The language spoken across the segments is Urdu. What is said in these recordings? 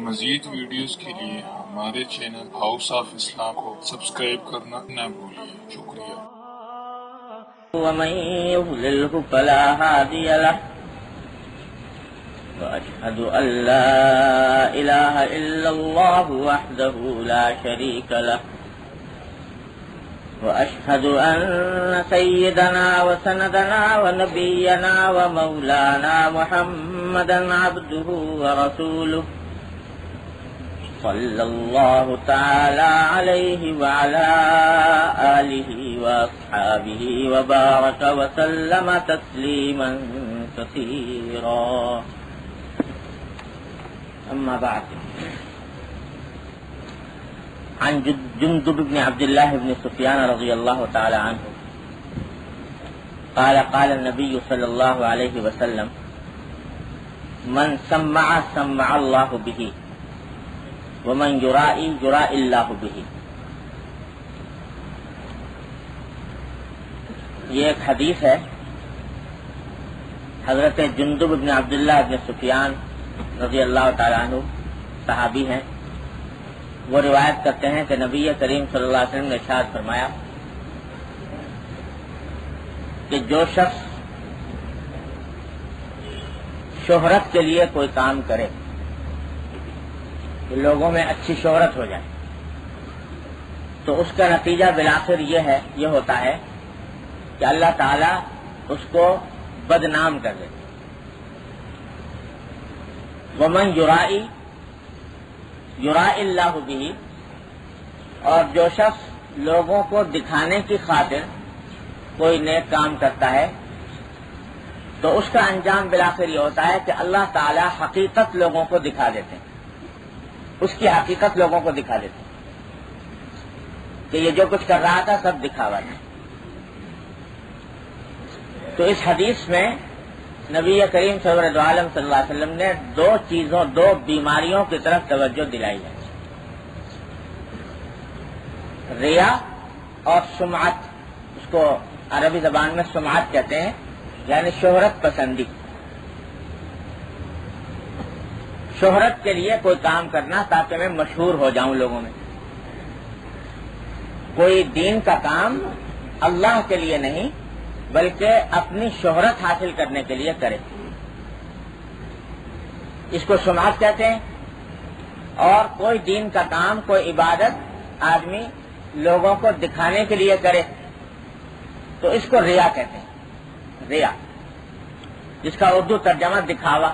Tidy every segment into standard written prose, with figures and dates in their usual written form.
مزید ویڈیوز کے لیے ہمارے چینل ہاؤس آف اسلام کو سبسکرائب کرنا نہ بھولیے۔ شکریہ۔ ومن يضلله فلا هادي له وأشهد أن لا إله إلا الله وحده لا شريك له وأشهد أن سيدنا وسندنا ونبينا ومولانا محمدا عبده ورسوله صلى الله تعالى عليه وعلى آله وأصحابه وبارك وسلم تسليما كثيرا أما بعد عن جندب بن عبد الله بن سفيان رضي الله تعالى عنه قال النبي صلى الله عليه وسلم من سمع سمع الله به ومن يرائي يرائي الله به۔ یہ ایک حدیث ہے، حضرت جندب بن عبداللہ بن سفیان رضی اللہ تعالیٰ عنہ صحابی ہیں۔ وہ روایت کرتے ہیں کہ نبی کریم صلی اللہ علیہ وسلم نے ارشاد فرمایا کہ جو شخص شہرت کے لیے کوئی کام کرے کہ لوگوں میں اچھی شہرت ہو جائے تو اس کا نتیجہ بالآخر یہ ہوتا ہے کہ اللہ تعالیٰ اس کو بدنام کر دیتے۔ ومن یرائی یرائی اللہ بھی، اور جو شخص لوگوں کو دکھانے کی خاطر کوئی نیک کام کرتا ہے تو اس کا انجام بالآخر یہ ہوتا ہے کہ اللہ تعالیٰ حقیقت لوگوں کو دکھا دیتے ہیں، اس کی حقیقت لوگوں کو دکھا دیتے ہیں کہ یہ جو کچھ کر رہا تھا سب دکھاوا تھا۔ تو اس حدیث میں نبی کریم سرور دو عالم صلی اللہ علیہ وسلم نے دو بیماریوں کی طرف توجہ دلائی ہے، ریا اور سمعت۔ اس کو عربی زبان میں سمعت کہتے ہیں، یعنی شہرت پسندی۔ شہرت کے لیے کوئی کام کرنا تاکہ میں مشہور ہو جاؤں لوگوں میں۔ کوئی دین کا کام اللہ کے لیے نہیں بلکہ اپنی شہرت حاصل کرنے کے لیے کرے، اس کو سمعت کہتے ہیں۔ اور کوئی دین کا کام، کوئی عبادت آدمی لوگوں کو دکھانے کے لیے کرے تو اس کو ریا کہتے ہیں، ریا، جس کا اردو ترجمہ دکھاوا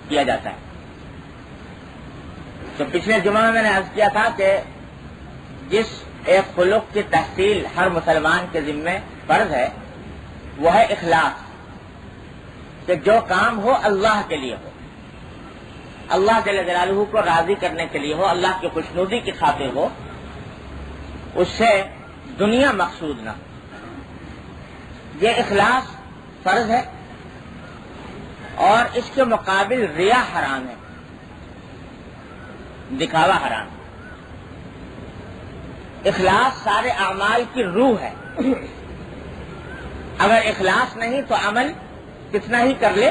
کیا جاتا ہے۔ تو پچھلے جمعہ میں نے عرض کیا تھا کہ جس ایک خلق کی تحصیل ہر مسلمان کے ذمہ فرض ہے وہ ہے اخلاص، کہ جو کام ہو اللہ کے لیے ہو، اللہ جل جلالہ کو راضی کرنے کے لیے ہو، اللہ کی خوشنودی کی خاطر ہو، اس سے دنیا مقصود نہ ہو۔ یہ اخلاص فرض ہے اور اس کے مقابل ریا حرام ہے، دکھاوا حرام۔ اخلاص سارے اعمال کی روح ہے، اگر اخلاص نہیں تو عمل کتنا ہی کر لے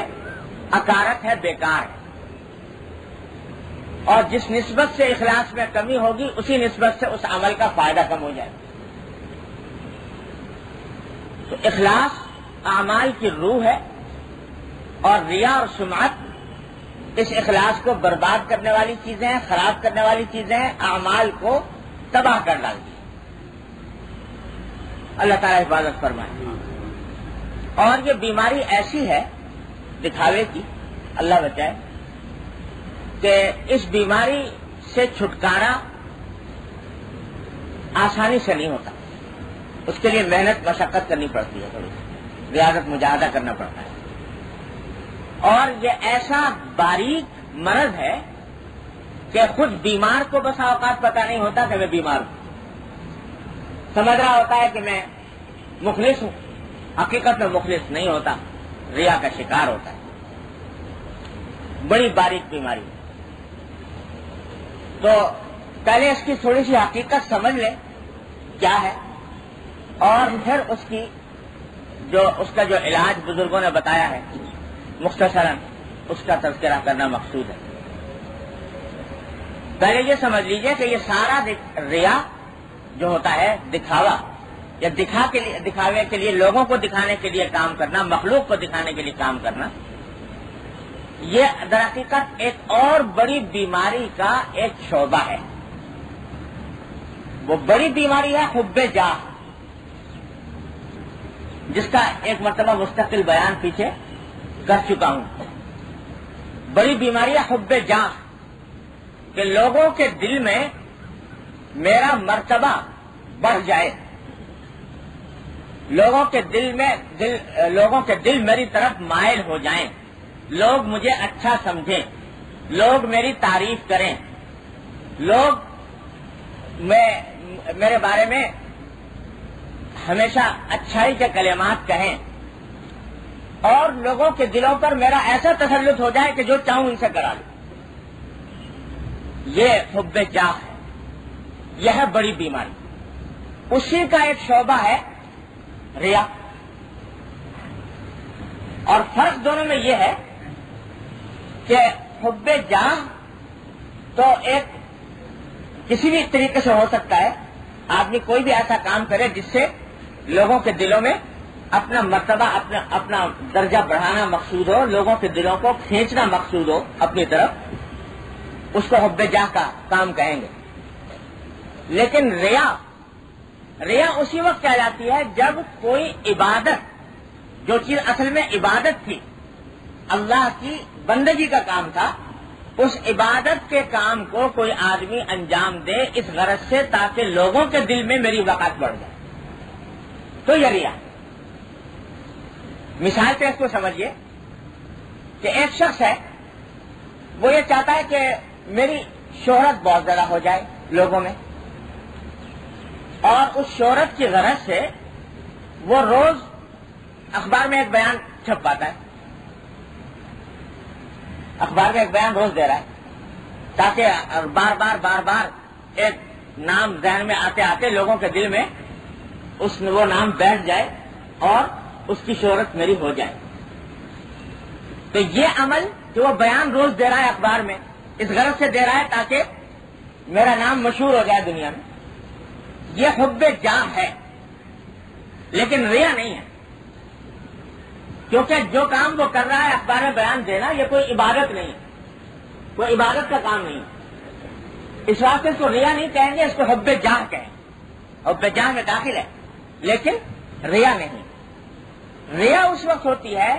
عکارت ہے، بیکار ہے، اور جس نسبت سے اخلاص میں کمی ہوگی اسی نسبت سے اس عمل کا فائدہ کم ہو جائے۔ تو اخلاص اعمال کی روح ہے، اور ریا اور سمعت اس اخلاص کو برباد کرنے والی چیزیں ہیں، خراب کرنے والی چیزیں ہیں، اعمال کو تباہ کر ڈالتی ہیں۔ اللہ تعالیٰ حفاظت فرمائے۔ اور یہ بیماری ایسی ہے دکھاوے کی، اللہ بچائے، کہ اس بیماری سے چھٹکارا آسانی سے نہیں ہوتا، اس کے لیے محنت مشقت کرنی پڑتی ہے، تھوڑی ریاضت مجاہدہ کرنا پڑتا ہے۔ اور یہ ایسا باریک مرض ہے کہ خود بیمار کو بس اوقات پتہ نہیں ہوتا کہ میں بیمار ہوں، سمجھ رہا ہوتا ہے کہ میں مخلص ہوں، حقیقت میں مخلص نہیں ہوتا، ریا کا شکار ہوتا ہے۔ بڑی باریک بیماری ہے۔ تو پہلے اس کی تھوڑی سی حقیقت سمجھ لیں کیا ہے، اور پھر اس کا جو علاج بزرگوں نے بتایا ہے مختصراً اس کا تذکرہ کرنا مقصود ہے۔ پہلے یہ سمجھ لیجئے کہ یہ سارا ریا جو ہوتا ہے دکھاوا یا دکھاوے کے لیے لوگوں کو دکھانے کے لیے کام کرنا، مخلوق کو دکھانے کے لیے کام کرنا، یہ در حقیقت ایک اور بڑی بیماری کا ایک شعبہ ہے. وہ بڑی بیماری ہے حب جاہ، جس کا ایک مرتبہ مستقل بیان پیچھے کر چکا ہوں. بڑی بیماری ہے حب جاہ، کہ لوگوں کے دل میں میرا مرتبہ بڑھ جائے، لوگوں کے دل میری طرف مائل ہو جائیں، لوگ مجھے اچھا سمجھیں، لوگ میری تعریف کریں، لوگ میرے بارے میں ہمیشہ اچھائی کے کلمات کہیں، اور لوگوں کے دلوں پر میرا ایسا تسلط ہو جائے کہ جو چاہوں ان سے کرا لوں. یہ حب جاہ ہے، یہ ہے بڑی بیماری. اسی کا ایک شعبہ ہے ریا. اور فرق دونوں میں یہ ہے کہ حب جاہ تو ایک کسی بھی طریقے سے ہو سکتا ہے. آدمی کوئی بھی ایسا کام کرے جس سے لوگوں کے دلوں میں اپنا مرتبہ اپنا درجہ بڑھانا مقصود ہو، لوگوں کے دلوں کو کھینچنا مقصود ہو اپنی طرف، اس کو حب جاہ کا کام کہیں گے. لیکن ریا اسی وقت کہلاتی ہے جب کوئی عبادت، جو چیز اصل میں عبادت تھی، اللہ کی بندگی کا کام تھا، اس عبادت کے کام کو کوئی آدمی انجام دے اس غرض سے تاکہ لوگوں کے دل میں میری وقت بڑھ جائے، تو یہ ریا. مثال سے اس کو سمجھیے کہ ایک شخص ہے، وہ یہ چاہتا ہے کہ میری شہرت بہت زیادہ ہو جائے لوگوں میں، اور اس شہرت کی غرض سے وہ روز اخبار میں ایک بیان چھپ پاتا ہے، اخبار میں ایک بیان روز دے رہا ہے، تاکہ بار بار ایک نام ذہن میں آتے آتے لوگوں کے دل میں وہ نام بیٹھ جائے اور اس کی شہرت میری ہو جائے. تو یہ عمل جو وہ بیان روز دے رہا ہے اخبار میں، اس غرض سے دے رہا ہے تاکہ میرا نام مشہور ہو جائے دنیا میں، یہ حب جاہ ہے، لیکن ریا نہیں ہے. کیونکہ جو کام وہ کر رہا ہے اخبار میں بیان دینا، یہ کوئی عبادت نہیں ہے، کوئی عبادت کا کام نہیں ہے. اس واسطے اس کو ریا نہیں کہیں گے، اس کو حب جاہ کہیں. حب جاہ میں داخل ہے لیکن ریا نہیں. ریا اس وقت ہوتی ہے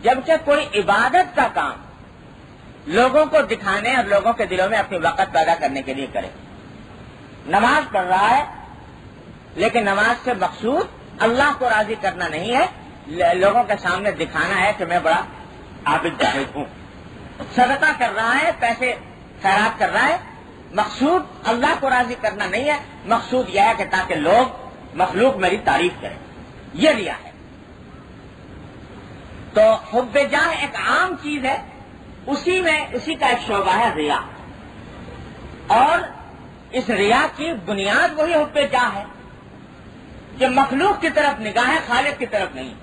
جبکہ کوئی عبادت کا کام لوگوں کو دکھانے اور لوگوں کے دلوں میں اپنی وقت پیدا کرنے کے لیے کرے. نماز پڑھ رہا ہے لیکن نماز سے مقصود اللہ کو راضی کرنا نہیں ہے، لوگوں کے سامنے دکھانا ہے کہ میں بڑا عابد زاہد ہوں. صدقہ کر رہا ہے، پیسے خیرات کر رہا ہے، مقصود اللہ کو راضی کرنا نہیں ہے، مقصود یہ ہے کہ تاکہ لوگ مخلوق میری تعریف کریں. یہ ریا ہے. تو حب جاہ ایک عام چیز ہے، اسی کا ایک شعبہ ہے ریا. اور اس ریا کی بنیاد وہی حب جاہ ہے کہ مخلوق کی طرف نگاہ ہے، خالق کی طرف نہیں.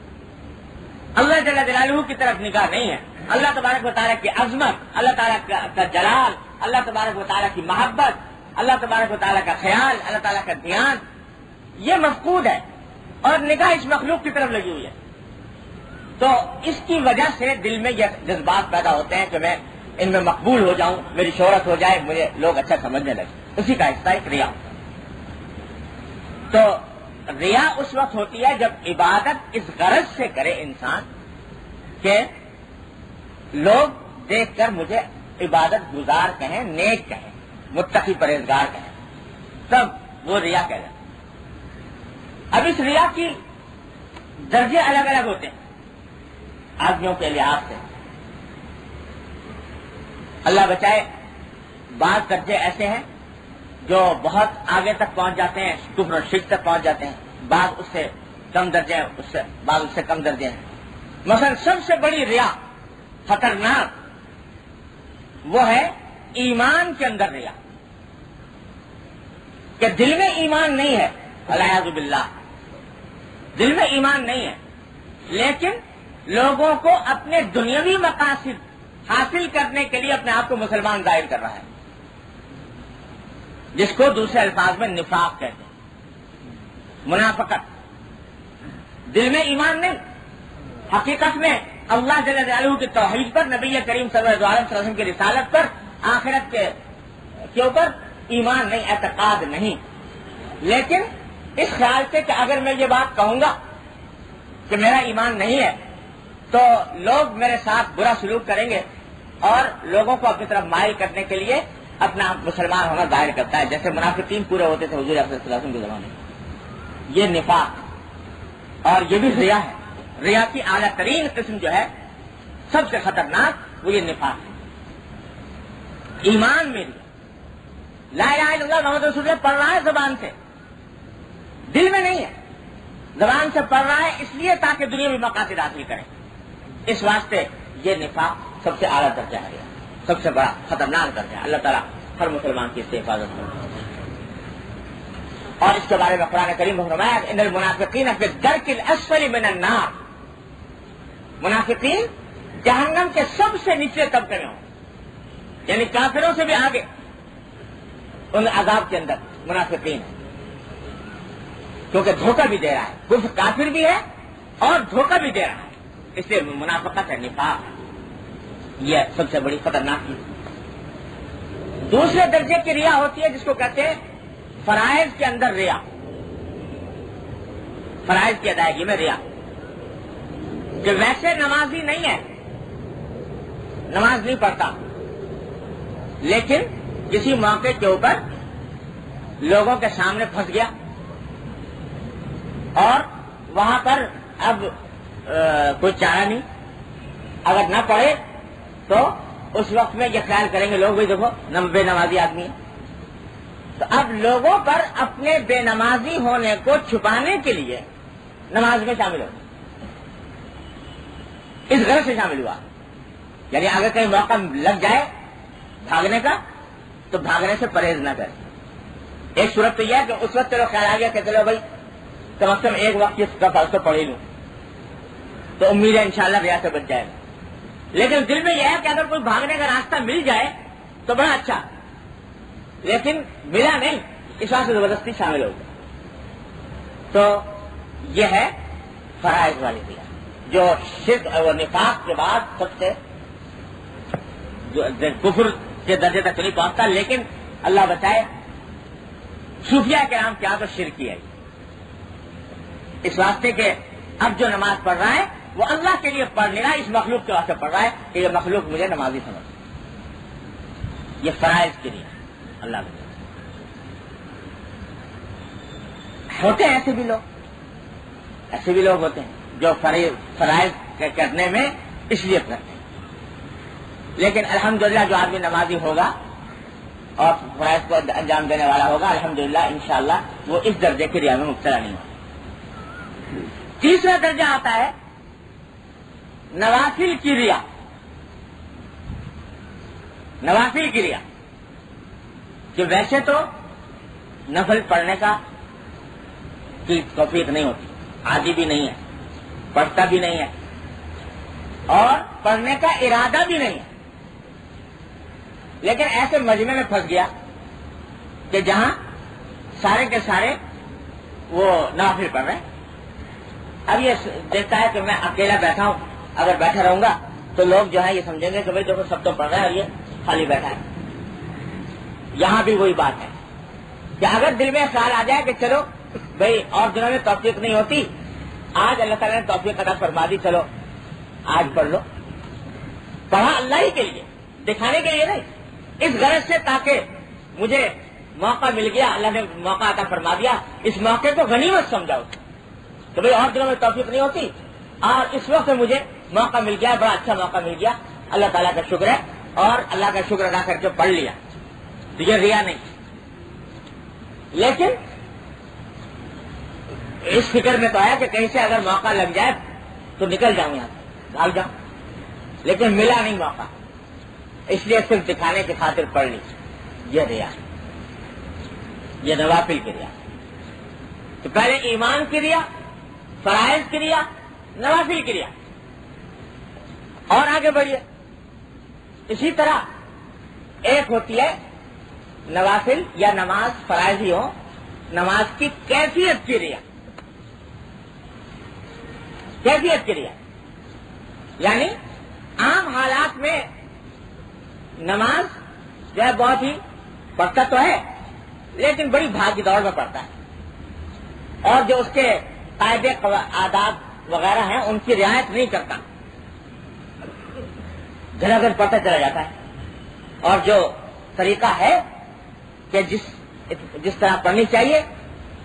اللہ جل جلالہ کی طرف نگاہ نہیں ہے. اللہ تبارک و تعالیٰ کی عظمت، اللہ تعالیٰ کا جلال، اللہ تبارک و تعالیٰ کی محبت، اللہ تبارک و تعالیٰ کا خیال، اللہ تعالیٰ کا دھیان، یہ مفقود ہے اور نگاہ اس مخلوق کی طرف لگی ہوئی ہے. تو اس کی وجہ سے دل میں یہ جذبات پیدا ہوتے ہیں کہ میں ان میں مقبول ہو جاؤں، میری شہرت ہو جائے، مجھے لوگ اچھا سمجھنے لگے. اسی کا حصہ ایک ریا. تو ریا اس وقت ہوتی ہے جب عبادت اس غرض سے کرے انسان کہ لوگ دیکھ کر مجھے عبادت گزار کہیں، نیک کہیں، متقی پرہیزگار کہیں، تب وہ ریا کہلاتا ہے. اب اس ریا کی درجے الگ الگ ہوتے ہیں آدمیوں کے لحاظ سے. اللہ بچائے، بعض درجے ایسے ہیں جو بہت آگے تک پہنچ جاتے ہیں، کفر و شرک تک پہنچ جاتے ہیں. بعض اس سے کم درجے ہیں، بعض اس سے کم درجے ہیں. مثلا سب سے بڑی ریا خطرناک وہ ہے ایمان کے اندر ریا، کہ دل میں ایمان نہیں ہے، والعیاذ باللہ دل میں ایمان نہیں ہے، لیکن لوگوں کو اپنے دنیاوی مقاصد حاصل کرنے کے لیے اپنے آپ کو مسلمان ظاہر کر رہا ہے. جس کو دوسرے الفاظ میں نفاق کہتے ہیں، منافقت۔ دل میں ایمان نہیں، حقیقت میں اللہ جل جلالہ کی توحید پر، نبی کریم صلی اللہ علیہ وسلم کی رسالت پر، آخرت کے اوپر ایمان نہیں، اعتقاد نہیں۔ لیکن اس خیال سے کہ اگر میں یہ بات کہوں گا کہ میرا ایمان نہیں ہے تو لوگ میرے ساتھ برا سلوک کریں گے، اور لوگوں کو اپنی طرف مائل کرنے کے لیے اپنا مسلمان ہونا ظاہر کرتا ہے، جیسے منافقین پورے ہوتے تھے حضور صلی اللہ علیہ وسلم کے زمانے میں۔ یہ نفاق، اور یہ بھی ریا ہے۔ ریا کی اعلیٰ ترین قسم جو ہے، سب سے خطرناک، وہ یہ نفاق ہے۔ ایمان میں ریا، لا الہ الا اللہ محمد رسول اللہ پڑھ رہا ہے زبان سے، دل میں نہیں ہے، زبان سے پڑھ رہا ہے اس لیے تاکہ دنیاوی مقاصد حاصل کریں، اس واسطے یہ نفاق سب سے اعلیٰ درجہ ہے، سب سے بڑا خطرناک درجہ ہے۔ اللہ تعالیٰ ہر مسلمان کی اس سے حفاظت کرے۔ اور اس کے بارے میں قرآن کریم نے فرمایا ان المنافقین فی الدرک الاسفل من النار، منافقین جہنم کے سب سے نچلے طبقے میں ہوں، یعنی کافروں سے بھی آگے ان عذاب کے اندر منافقین ہے، کیونکہ دھوکہ بھی دے رہا ہے، کفر کافر بھی ہے اور دھوکہ بھی دے رہا ہے، اس لیے منافقت ہے، نفاق ہے، یہ سب سے بڑی خطرناک چیز۔ دوسرے درجے کی ریا ہوتی ہے جس کو کہتے ہیں فرائض کے اندر ریا، فرائض کی ادائیگی میں ریا، کہ ویسے نمازی نہیں ہے، نماز نہیں پڑھتا، لیکن کسی موقع کے اوپر لوگوں کے سامنے پھنس گیا اور وہاں پر اب کوئی چارہ نہیں، اگر نہ پڑھے تو اس وقت میں یہ خیال کریں گے لوگ بھی دیکھو بے نمازی آدمی ہے، تو اب لوگوں پر اپنے بے نمازی ہونے کو چھپانے کے لیے نماز میں شامل ہو، اس غرض سے شامل ہوا، یعنی اگر کہیں موقع لگ جائے بھاگنے کا تو بھاگنے سے پرہیز نہ کرے۔ ایک صورت تو یہ ہے کہ اس وقت چلو خیال آ گیا کہ چلو بھائی کم از کم ایک وقت کا فرض تو پڑھ ہی لوں، تو امید ہے انشاءاللہ ریا سے بچ جائے گا، لیکن دل میں یہ ہے کہ اگر کوئی بھاگنے کا راستہ مل جائے تو بڑا اچھا، لیکن ملا نہیں، اس واسطے زبردستی شامل ہو گیا۔ تو یہ ہے فرائض والی ریا، جو شرک اور نفاق کے بعد سب سے کفر کے درجے تک نہیں پہنچتا، لیکن اللہ بچائے صوفیہ کرام کیا تو شرک ہی ہے، اس واسطے کہ اب جو نماز پڑھ رہا ہے وہ اللہ کے لیے پڑھ نہیں رہا، اس مخلوق کے واسطے پڑھ رہا ہے کہ یہ مخلوق مجھے نمازی سمجھے، یہ فرائض کے لیے اللہ بچائے۔ ہوتے ہیں ایسے بھی لوگ ہوتے ہیں جو فرائض کرنے میں اس لیے کرتے ہیں، لیکن الحمدللہ جو آدمی نمازی ہوگا اور فرائض کو انجام دینے والا ہوگا، الحمدللہ انشاءاللہ وہ اس درجے کی ریا میں مبتلا نہیں ہوگا۔ تیسرا درجہ آتا ہے نوافل کی ریا، نوافل کی ریا کہ ویسے تو نفل پڑھنے کا کی توفیق نہیں ہوتی، عادی بھی نہیں ہے، پڑھتا بھی نہیں ہے اور پڑھنے کا ارادہ بھی نہیں ہے، لیکن ایسے مجمع میں پھنس گیا کہ جہاں سارے کے سارے وہ نوافل پڑھ رہے ہیں، اب یہ دیکھتا ہے کہ میں اکیلا بیٹھا ہوں، اگر بیٹھا رہوں گا تو لوگ جو ہے یہ سمجھیں گے کہ بھائی دیکھو سب تو پڑھ رہا ہے اور یہ خالی بیٹھا ہے۔ یہاں بھی وہی بات ہے کہ اگر دل میں خیال آ جائے کہ چلو بھائی اور دنوں میں توفیق نہیں ہوتی، آج اللہ تعالیٰ نے توفیق عطا فرما دی، چلو آج پڑھ لو، پڑھا اللہ ہی کے لیے، دکھانے کے لیے نہیں، اس غرض سے تاکہ مجھے موقع مل گیا، اللہ نے موقع عطا فرما دیا، اس موقع کو غنیمت سمجھاؤ تو بھائی اور دنوں میں توفیق نہیں ہوتی اور اس وقت مجھے موقع مل گیا، بڑا اچھا موقع مل گیا، اللہ تعالیٰ کا شکر ہے، اور اللہ کا شکر ادا کر کے پڑھ لیا، تو یہ ریا نہیں۔ لیکن اس فکر میں تو ہے کہ کہیں سے اگر موقع لگ جائے تو نکل جاؤں یہاں سے، بھاگ جاؤں، لیکن ملا نہیں موقع، اس لیے صرف دکھانے کی خاطر پڑھ لی، یہ ریا، یہ نوافل کی ریا۔ تو پہلے ایمان کی ریا، فرائض کی ریا، نوافل کی ریا، اور آگے بڑھیے۔ اسی طرح ایک ہوتی ہے نوافل یا نماز فرائض ہی ہو، نماز کی کیفیت کی رعایت، کیفیت کی رعایت، یعنی عام حالات میں نماز جو ہے بہت ہی پڑھتا تو ہے لیکن بڑی بھاگ دوڑ میں پڑتا ہے، اور جو اس کے قاعدے آداب وغیرہ ہیں ان کی رعایت نہیں کرتا، گھر گھر پڑھتا چلا جاتا ہے، اور جو طریقہ ہے کہ جس طرح پڑھنی چاہیے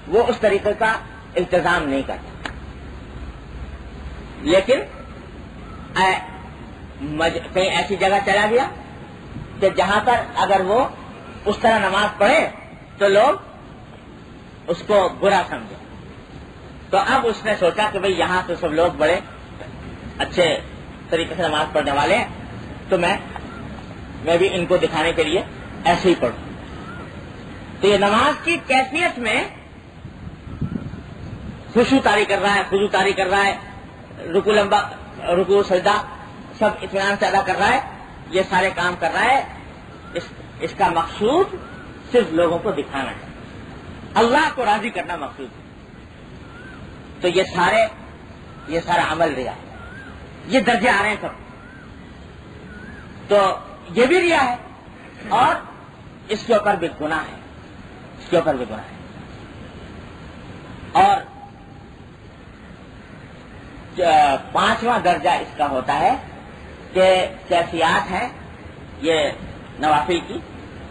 وہ اس طریقے کا التزام نہیں کرتا، لیکن کہیں ایسی جگہ چلا گیا کہ جہاں پر اگر وہ اس طرح نماز پڑھے تو لوگ اس کو برا سمجھے، تو اب اس نے سوچا کہ بھئی یہاں تو سب لوگ بڑے اچھے طریقے سے نماز پڑھنے والے ہیں، تو میں بھی ان کو دکھانے کے لیے ایسے ہی پڑھوں۔ تو یہ نماز کی کیفیت میں خشوع طاری کر رہا ہے، خضوع طاری کر رہا ہے، رکوع سجدہ سب اطمینان سے ادا کر رہا ہے، یہ سارے کام کر رہا ہے، اس کا مقصود صرف لوگوں کو دکھانا ہے، اللہ کو راضی کرنا مقصود ہے۔ تو یہ سارا عمل ریا ہے، یہ درجے آ رہے ہیں سب، تو یہ بھی ریا ہے اور اس کے اوپر بھی گناہ ہے، اس کے اوپر بھی گناہ ہے۔ اور 5واں درجہ اس کا ہوتا ہے کہ کیفیات ہیں یہ نوافل کی،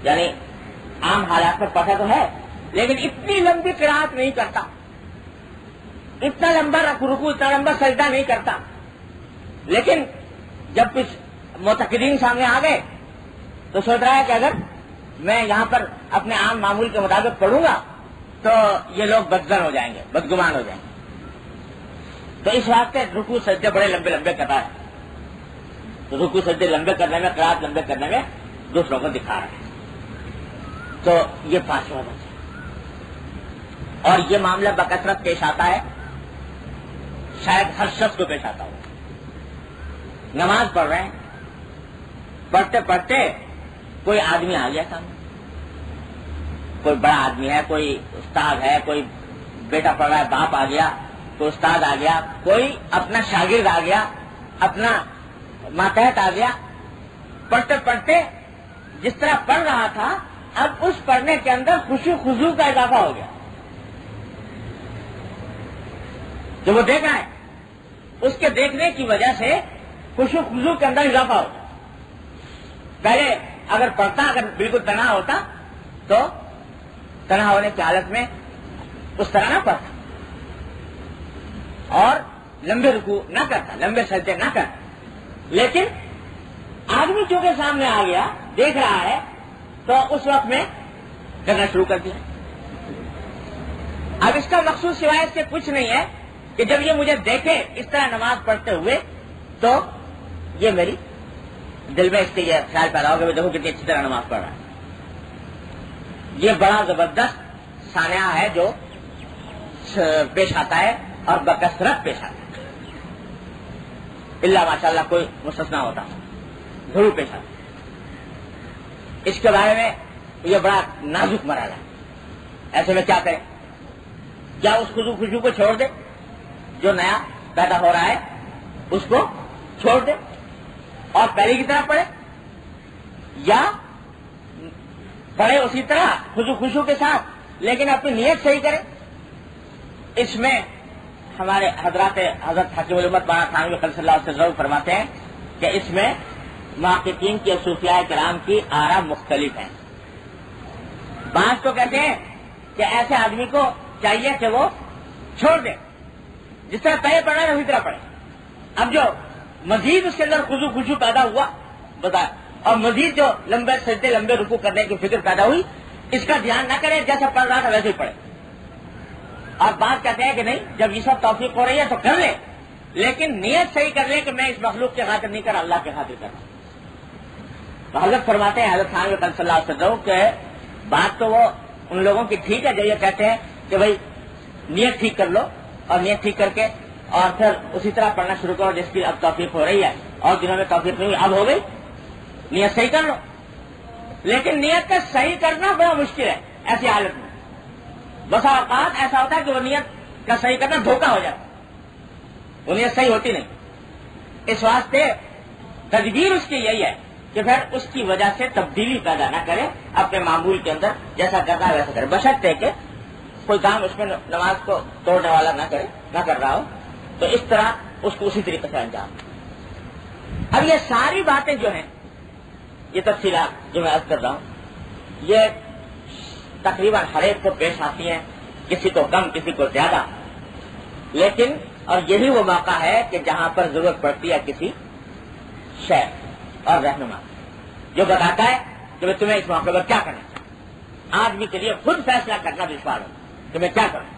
یعنی عام حالات میں پتہ تو ہے لیکن اتنی لمبی قرات نہیں کرتا، اتنا لمبا رکوع، اتنا لمبا سجدہ نہیں کرتا، لیکن جب کچھ معتقدین سامنے آ گئے تو سوچ رہا ہے کہ اگر میں یہاں پر اپنے عام معمول کے مطابق پڑھوں گا تو یہ لوگ بدظن ہو جائیں گے، بدگمان ہو جائیں گے، تو اس واسطے رکوع سجدے بڑے لمبے لمبے کرتا ہے، تو رکوع سجدے لمبے کرنے میں، قرات لمبے کرنے میں دوسروں کو دکھا رہا ہے۔ تو یہ 5واں درجہ، اور یہ معاملہ بکثرت پیش آتا ہے، شاید ہر شخص کو پیش آتا ہو۔ نماز پڑھ رہے ہیں، پڑھتے پڑھتے کوئی آدمی آ گیا سامنے، کوئی بڑا آدمی ہے، کوئی استاد ہے، کوئی بیٹا پڑھ رہا ہے، باپ آ گیا، کوئی استاد آ گیا، کوئی اپنا شاگرد آ گیا، اپنا ماتحت آ گیا، پڑھتے پڑھتے جس طرح پڑھ رہا تھا اب اس پڑھنے کے اندر خشوع خضوع کا اضافہ ہو گیا، جو وہ دیکھ رہا ہے اس کے دیکھنے کی وجہ سے خشوع خضوع کے اندر اضافہ ہوتا۔ پہلے اگر پڑھتا، اگر بالکل تنہا ہوتا تو تنہا ہونے کی حالت میں اس طرح نہ پڑھتا اور لمبے رکوع نہ کرتا، لمبے سجدے نہ کرتا، لیکن آدمی چونکہ سامنے آ گیا، دیکھ رہا ہے، تو اس وقت میں کرنا شروع کر دیا۔ اب اس کا مقصود سوائے اس کے کچھ نہیں ہے کہ جب یہ مجھے دیکھے اس طرح نماز پڑھتے ہوئے تو یہ میری دل میں اس کے یہ خیال پیدا ہوگا کہ دیکھو کتنی اچھی طرح نماز پڑھ رہا ہے۔ یہ بڑا زبردست سانحہ ہے جو پیش آتا ہے اور بکثرت پیش آتا ہے، اللہ ماشاءاللہ کوئی مستثنا ہوتا ضرور پیش آتا ہے۔ اس کے بارے میں یہ بڑا نازک مرحلہ ہے، ایسے میں کیا کریں؟ کیا اس خشوع کو چھوڑ دے جو نیا پیدا ہو رہا ہے، اس کو چھوڑ دے اور پہلے کی طرح پڑھے، یا پڑھے اسی طرح خشوع کے ساتھ لیکن اپنی نیت صحیح کرے؟ اس میں ہمارے حضرت حکیم الامت مولانا تھانوی قدس اللہ علیہ وسلم فرماتے ہیں کہ اس میں محققین کی اور صوفیاء کرام کی آراء مختلف ہیں۔ بعض تو کہتے ہیں کہ ایسے آدمی کو چاہیے کہ وہ چھوڑ دے، جس طرح پہلے پڑھا ہے اسی طرح پڑھے، اب جو مزید اس کے اندر خشوع پیدا ہوا بتا، اور مزید جو لمبے سجدے لمبے رکوع کرنے کی فکر پیدا ہوئی، اس کا دھیان نہ کرے، جیسا پڑھ رہا تھا ویسے ہی پڑھے۔ اور بات کہتے ہیں کہ نہیں، جب یہ سب توفیق ہو رہی ہے تو کر لے، لیکن نیت صحیح کر لے کہ میں اس مخلوق کے خاطر نہیں کر رہا، اللہ کے خاطر کر رہا۔ تو حضرت فرماتے ہیں، حضرت تھانوی قدس اللہ علیہ وسلم، کہ بات تو وہ ان لوگوں کی ٹھیک ہے جو یہ کہتے ہیں کہ بھائی نیت ٹھیک کر لو، اور نیت ٹھیک کر کے اور پھر اسی طرح پڑھنا شروع کرو جس کی اب توفیق ہو رہی ہے، اور جنہوں میں توفیق نہیں ہوئی اب ہو گئی، نیت صحیح کر لو۔ لیکن نیت کا صحیح کرنا بڑا مشکل ہے ایسی حالت میں. بسا اوقات ایسا ہوتا ہے کہ وہ نیت کا صحیح کرنا دھوکہ ہو جاتا ہے، وہ نیت صحیح ہوتی نہیں. اس واسطے تدبیر اس کی یہی ہے کہ پھر اس کی وجہ سے تبدیلی پیدا نہ کرے اپنے معمول کے اندر، جیسا کرنا ہے ویسا کرے، بشرطے کہ کوئی کام اس میں نماز کو توڑنے والا نہ کر رہا ہو، تو اس طرح اس کو اسی طریقے سے انجام. اب یہ ساری باتیں جو ہیں، یہ تفصیلات جو میں عرض کر رہا ہوں، یہ تقریباً ہر ایک کو پیش آتی ہیں، کسی کو کم کسی کو زیادہ، لیکن اور یہی وہ موقع ہے کہ جہاں پر ضرورت پڑتی ہے کسی شیخ اور رہنما جو بتاتا ہے کہ تمہیں اس موقع پر کیا کرنا ہے. آدمی کے لیے خود فیصلہ کرنا دشوار ہو کہ میں کیا کروں.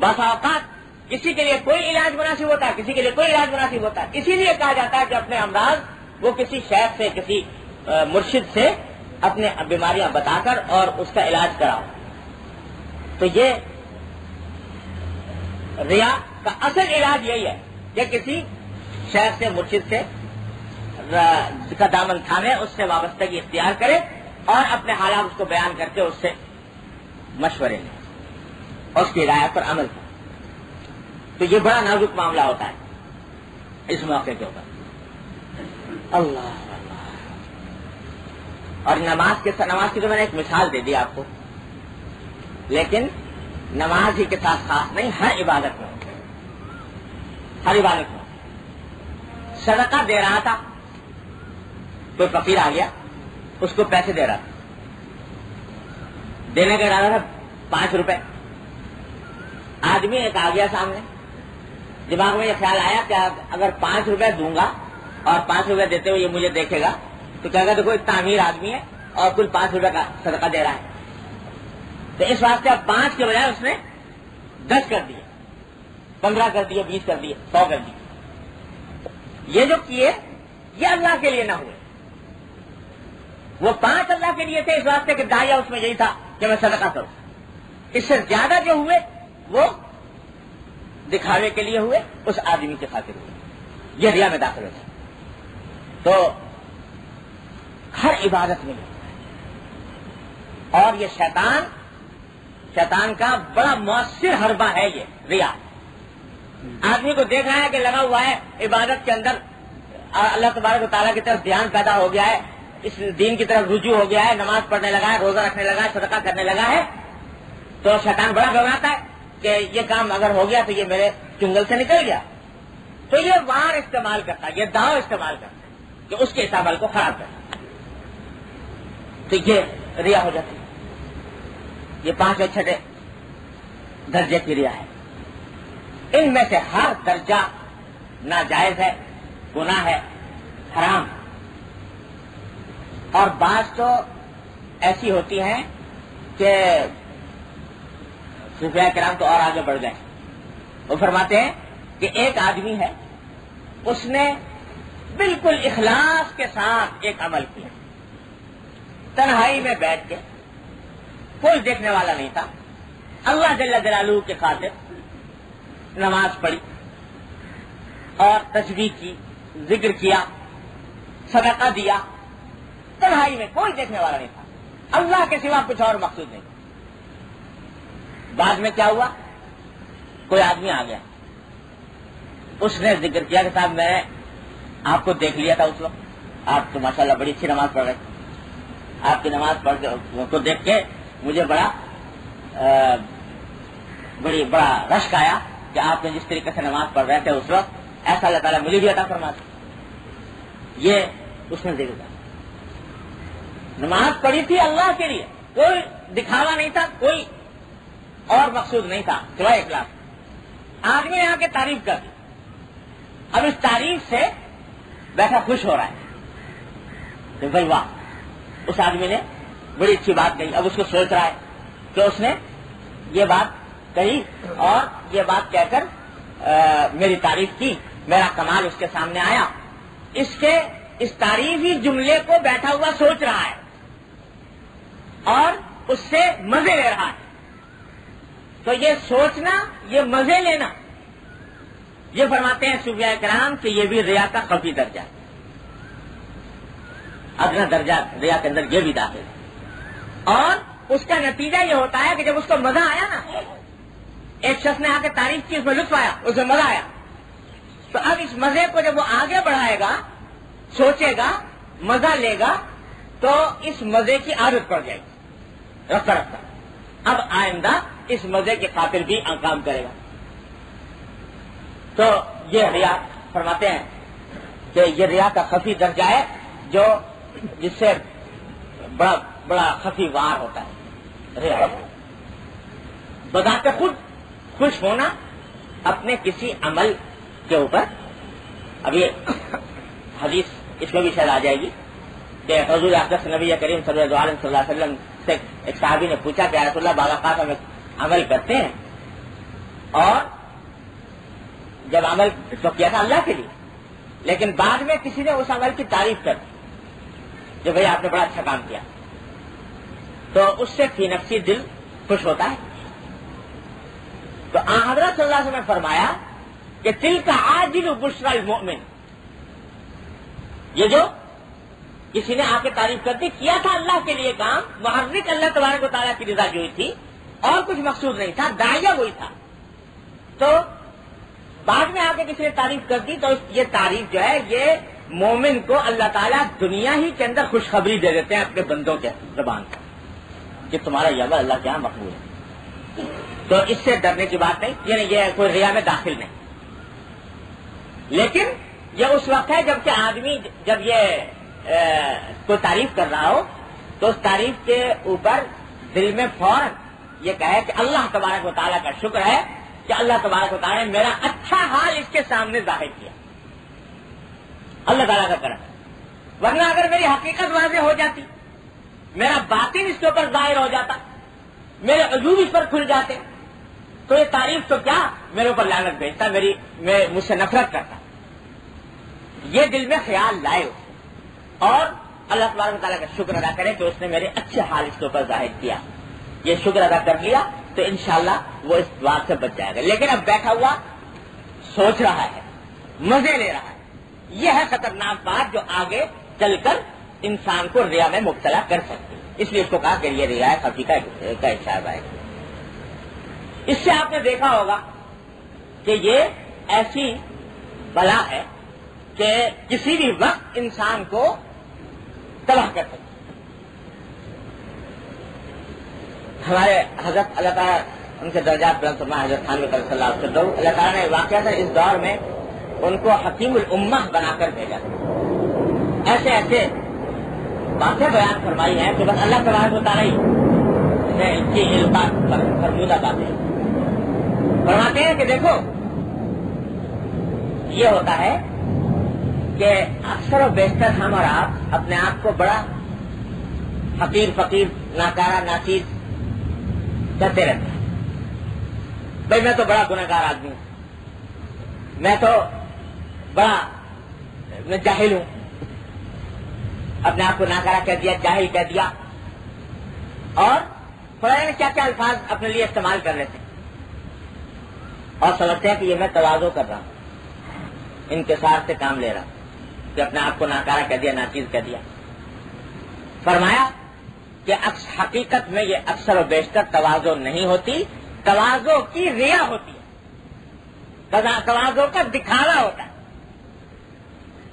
بعض اوقات کسی کے لیے کوئی علاج مناسب ہوتا ہے، کسی کے لیے کوئی علاج مناسب ہوتا ہے. اسی لیے کہا جاتا ہے کہ اپنے امراض وہ کسی شیخ سے، کسی مرشد سے اپنے بیماریاں بتا کر اور اس کا علاج کراؤ. تو یہ ریا کا اصل علاج یہی ہے کہ کسی شیخ سے، مرشد سے کا دامن تھامے، اس سے وابستگی اختیار کرے اور اپنے حالات اس کو بیان کر کے اس سے مشورے لیں اور اس کی ہدایت پر عمل کریں. تو یہ بڑا نازک معاملہ ہوتا ہے اس موقع کے اوپر. اللہ اور نماز کی تو میں نے ایک مثال دے دی آپ کو، لیکن نماز ہی کے ساتھ خاص نہیں، ہر عبادت میں صدقہ دے رہا تھا، کوئی فقیر آ گیا، اس کو پیسے دے رہا تھا، دینے کا ارادہ تھا 5 روپے. آدمی ایک آ گیا سامنے، دماغ میں یہ خیال آیا کہ اگر 5 روپے دوں گا اور 5 روپے دیتے ہوئے یہ مجھے دیکھے گا تو کہے گا تو کوئی تعمیر آدمی ہے اور کل 5 روپے کا صدقہ دے رہا ہے. تو اس واسطے اب 5 کے بجائے اس نے 10 کر دیے، 15 کر دیے، 20 کر دیے، 100 کر دیے. یہ جو کیے یہ اللہ کے لیے نہ ہوئے، وہ 5 اللہ کے لیے تھے اس واسطے کہ داعیہ اس میں یہی تھا کہ میں صدقہ کروں. اس سے زیادہ جو ہوئے وہ دکھاوے کے لیے ہوئے، اس آدمی کی خاطر ہوئے، یہ ریا میں داخل ہوتا ہے. تو ہر عبادت میں اور یہ شیطان کا بڑا مؤثر حربہ ہے یہ ریا. آدمی کو دیکھ رہا ہے کہ لگا ہوا ہے عبادت کے اندر، اللہ تبارک و تعالیٰ کی طرف دھیان پیدا ہو گیا ہے، اس دین کی طرف رجوع ہو گیا ہے، نماز پڑھنے لگا ہے، روزہ رکھنے لگا ہے، صدقہ کرنے لگا ہے. تو شیطان بڑا گھبراتا ہے کہ یہ کام اگر ہو گیا تو یہ میرے چنگل سے نکل گیا. تو یہ وار استعمال کرتا ہے، یہ داؤ استعمال کرتا ہے کہ اس کے اس عمل کو خراب کرتا ہے. تو یہ ریا ہو جاتی ہے. یہ 5 اور 6 درجے کی ریا ہے. ان میں سے ہر درجہ ناجائز ہے، گناہ ہے، حرام. اور بعض تو ایسی ہوتی ہیں کہ صوفیاء کرام تو اور آگے بڑھ گئے. وہ فرماتے ہیں کہ ایک آدمی ہے، اس نے بالکل اخلاص کے ساتھ ایک عمل کیا، تنہائی میں بیٹھ کے، کوئی دیکھنے والا نہیں تھا، اللہ جل جلالہ کے خاطر نماز پڑھی اور تسبیح کی، ذکر کیا، صدقہ دیا، تنہائی میں کوئی دیکھنے والا نہیں تھا، اللہ کے سوا کچھ اور مقصود نہیں. بعد میں کیا ہوا؟ کوئی آدمی آ گیا، اس نے ذکر کیا کہ صاحب میں نے آپ کو دیکھ لیا تھا اس وقت، آپ تو ماشاءاللہ بڑی اچھی نماز پڑھ رہے تھے، آپ کی نماز پڑھ کو دیکھ کے مجھے بڑا رشک آیا کہ آپ نے جس طریقے سے نماز پڑھ رہے تھے اس وقت، ایسا اللہ تعالیٰ مجھے بھی عطا فرماتے. یہ اس نے ذکر کیا. نماز پڑھی تھی اللہ کے لیے، کوئی دکھاوا نہیں تھا، کوئی اور مقصود نہیں تھا سوائے اخلاص. آدمی نے آ کے تعریف کر دی، اب اس تعریف سے بیٹھا خوش ہو رہا ہے کہ بھائی واہ، اس آدمی نے بڑی اچھی بات کہی. اب اس کو سوچ رہا ہے کہ اس نے یہ بات کہی اور یہ بات کہہ کر میری تعریف کی، میرا کمال اس کے سامنے آیا. اس تعریفی جملے کو بیٹھا ہوا سوچ رہا ہے اور اس سے مزے لے رہا ہے. تو یہ سوچنا، یہ مزے لینا، یہ فرماتے ہیں صوفیاء کرام کہ یہ بھی ریا کا خفی درجہ ہے. ادنا درجہ ریا کے اندر یہ بھی داخل ہے. اور اس کا نتیجہ یہ ہوتا ہے کہ جب اس کو مزہ آیا نا، ایک شخص نے آ کے تعریف کی، اس میں لطف آیا، اس میں مزہ آیا، تو اب اس مزے کو جب وہ آگے بڑھائے گا، سوچے گا، مزہ لے گا، تو اس مزے کی عادت پڑ جائے گی رفتہ رفتہ. اب آئندہ اس مزے کے خاطر بھی کام کرے گا. تو یہ ریا فرماتے ہیں کہ یہ ریا کا خفی درجہ ہے جو جس سے بڑا بڑا خفی وار ہوتا ہے. ریا بذات خود خوش ہونا اپنے کسی عمل کے اوپر. اب یہ حدیث اس میں بھی شاید آ جائے گی کہ حضور اقدس نبی کریم صلی اللہ علیہ وسلم سے ایک صحابی نے پوچھا کہ یا رسول اللہ، بعض اوقات ہم عمل کرتے ہیں اور جب عمل تو کیا تھا اللہ کے لیے، لیکن بعد میں کسی نے اس عمل کی تعریف کر دی کہ بھئی آپ نے بڑا اچھا کام کیا، تو اس سے فی نفسی دل خوش ہوتا ہے. تو حضرت صلی اللہ علیہ وسلم نے فرمایا کہ دل کا عاجل بشری المؤمن، یہ جو کسی نے آ کے تعریف کر دی، کیا تھا اللہ کے لیے کام، محرک اللہ تبارک و تعالیٰ کی رضا جوئی تھی اور کچھ مقصود نہیں تھا، داعیہ وہی تھا، تو بعد میں آ کے کسی نے تعریف کر دی، تو یہ تعریف جو ہے یہ مومن کو اللہ تعالیٰ دنیا ہی کے اندر خوشخبری دے دیتے ہیں اپنے بندوں کے زبان پر کہ تمہارا یہ عمل اللہ کے یہاں مقبول ہے. تو اس سے ڈرنے کی بات نہیں، یعنی یہ کوئی ریا میں داخل نہیں. لیکن یہ اس وقت ہے جب کہ آدمی جب یہ کوئی تعریف کر رہا ہو تو اس تعریف کے اوپر دل میں فوراً یہ کہے کہ اللہ تبارک و تعالیٰ کا شکر ہے کہ اللہ تبارک و تعالیٰ نے میرا اچھا حال اس کے سامنے ظاہر کیا، اللہ تعالیٰ کا کرم. ورنہ اگر میری حقیقت واضح ہو جاتی، میرا باطن اس کے اوپر ظاہر ہو جاتا، میرے عجوب اس پر کھل جاتے، تو یہ تعریف تو کیا میرے اوپر لعنت بھیجتا، مجھ سے نفرت کرتا. یہ دل میں خیال لائے اور اللہ تبارک و تعالیٰ کا شکر ادا کرے کہ اس نے میرے اچھے حال اس کے اوپر ظاہر کیا. یہ شکر ادا کر لیا تو انشاءاللہ وہ اس بات سے بچ جائے گا. لیکن اب بیٹھا ہوا سوچ رہا ہے، مزے لے رہا ہے، یہ ہے خطرناک بات جو آگے چل کر انسان کو ریا میں مبتلا کر سکتی. اس لیے اس کو کہا کہ یہ ریا خفی کا اشارہ ہے. اس سے آپ نے دیکھا ہوگا کہ یہ ایسی بلا ہے کہ کسی بھی وقت انسان کو تباہ کر سکتی. ہمارے حضرت اللہ تعالیٰ ان کے درجات بلند فرمائے، حضرت خانوی صلی اللہ علیہ وسلم، اللہ تعالیٰ نے واقعہ اس دور میں ان کو حکیم الامہ بنا کر بھیجا. ایسے ایسے باتیں بیان فرمائی ہیں کہ بس اللہ تبارک و تعالیٰ نے ان کی الفاظ فرمودہ باتیں فرماتے ہیں کہ دیکھو یہ ہوتا ہے کہ اکثر و بیشتر ہم اور آپ اپنے آپ کو بڑا حقیر فقیر ناکارہ ناچیز کہتے رہتے ہیں. بھائی میں تو بڑا گنہگار آدمی ہوں، میں تو میں جاہل ہوں، اپنے آپ کو ناکارہ کہہ دیا، جاہل کہہ دیا، اور فلاں نے کیا کیا الفاظ اپنے لیے استعمال کر لیتے ہیں اور سمجھتے ہیں کہ یہ میں تواضع کر رہا ہوں، انکسار سے کام لے رہا ہوں کہ اپنے آپ کو ناکارہ کہہ دیا، ناچیز کہہ دیا. فرمایا کہ حقیقت میں یہ اکثر و بیشتر تواضع نہیں ہوتی، تواضع کی ریا ہوتی ہے، تواضع کا دکھاوا ہوتا ہے.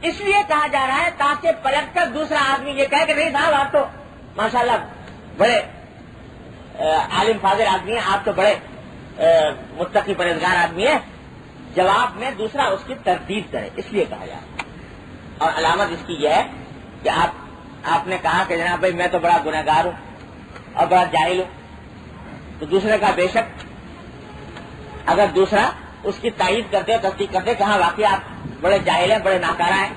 اس لیے کہا جا رہا ہے تاکہ پلٹ کر دوسرا آدمی یہ کہے کہ نہیں صاحب آپ تو ماشاءاللہ بڑے عالم فاضل آدمی ہیں، آپ تو بڑے متقی پرہیزگار آدمی ہیں. جواب میں دوسرا اس کی تردید کرے، اس لیے کہا جا رہا ہے. اور علامت اس کی یہ ہے کہ آپ نے کہا کہ جناب بھائی میں تو بڑا گنہگار ہوں اور بڑا جاہل ہوں، تو دوسرے کا بے شک اگر دوسرا اس کی تائید کرتے تصدیق کرتے کہ ہاں واقعی آپ بڑے جاہل ہیں، بڑے ناکارہ ہیں،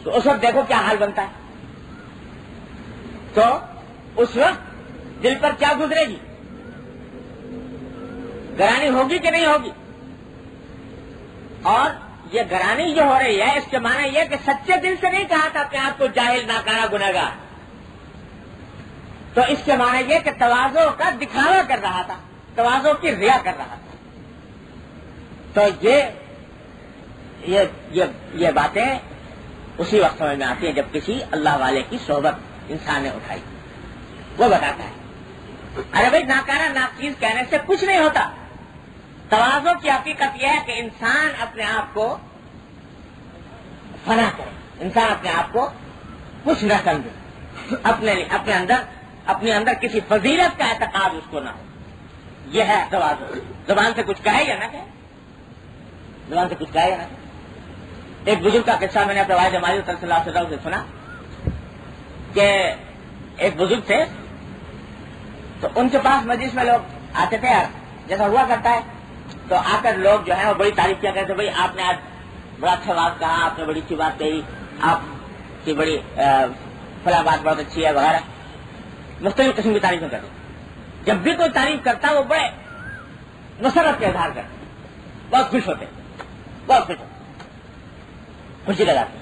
تو اس وقت دیکھو کیا حال بنتا ہے. تو اس وقت دل پر کیا گزرے گی، گرانی ہوگی کہ نہیں ہوگی. اور یہ گرانی جو ہو رہی ہے اس کے معنی یہ کہ سچے دل سے نہیں کہا تھا کہ آپ کو جاہل ناکارہ گنہگار، تو اس کے معنی یہ کہ تواضع کا دکھاوا کر رہا تھا، تواضع کی ریا کر رہا تھا. تو یہ باتیں اسی وقت سمجھ میں آتی ہے جب کسی اللہ والے کی صحبت انسان نے اٹھائی. وہ بتاتا ہے ارے بھائی ناکارہ ناچیز کہنے سے کچھ نہیں ہوتا. تواضع کی حقیقت یہ ہے کہ انسان اپنے آپ کو فنا کرے, انسان اپنے آپ کو کچھ نہ سمجھے, اپنے اندر کسی فضیلت کا اعتقاد اس کو نہ ہو. یہ ہے تواضع. زبان سے کچھ کہے یا نہ کہے, زبان سے کچھ کہے یا نہ کہے. ایک بزرگ کا قصہ میں نے اپنے والد ہماری صلی اللہ علیہ وسلم سے سنا کہ ایک بزرگ تھے تو ان کے پاس مجلس میں لوگ آتے تھے, جیسا ہوا کرتا ہے, تو آ کر لوگ جو ہے وہ بڑی تعریف کیا کرتے, بھائی آپ نے آج بڑا اچھا بات کہا, آپ نے بڑی اچھی بات کہی, آپ کی بڑی فلاں بات بہت اچھی ہے وغیرہ, مختلف قسم کی تعریفیں کرتے. جب بھی کوئی تعریف کرتا وہ بڑے مسرت کا اظہار کرتے, بہت خوش ہوتے, بہت خوش ہوتے, خوشی لگاتے.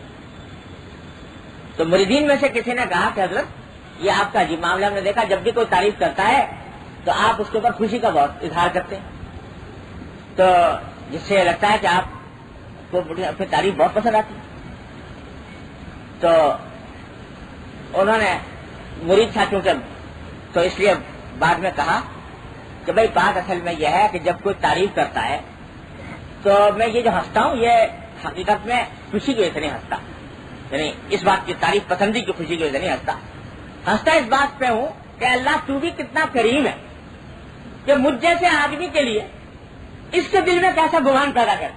تو مریدین میں سے کسی نے کہا کہ حضرت یہ آپ کا عجیب معاملہ, ہم نے دیکھا جب بھی کوئی تعریف کرتا ہے تو آپ اس کے اوپر خوشی کا بہت اظہار کرتے ہیں, تو جس سے لگتا ہے کہ آپ کو اپنی تعریف بہت پسند آتی. تو انہوں نے مرید تھا چونکہ, تو اس لیے بعد میں کہا کہ بھائی بات اصل میں یہ ہے کہ جب کوئی تعریف کرتا ہے تو میں یہ جو ہنستا ہوں یہ حقیقت میں خوشی کی وجہ سے نہیں ہنستا, یعنی اس بات کی تعریف پسندی کی خوشی کی وجہ سے نہیں ہنستا. ہنستا اس بات پہ ہوں کہ اللہ تو بھی کتنا کریم ہے کہ مجھ جیسے آدمی کے لیے اس کے دل میں کیسا گمان پیدا کر,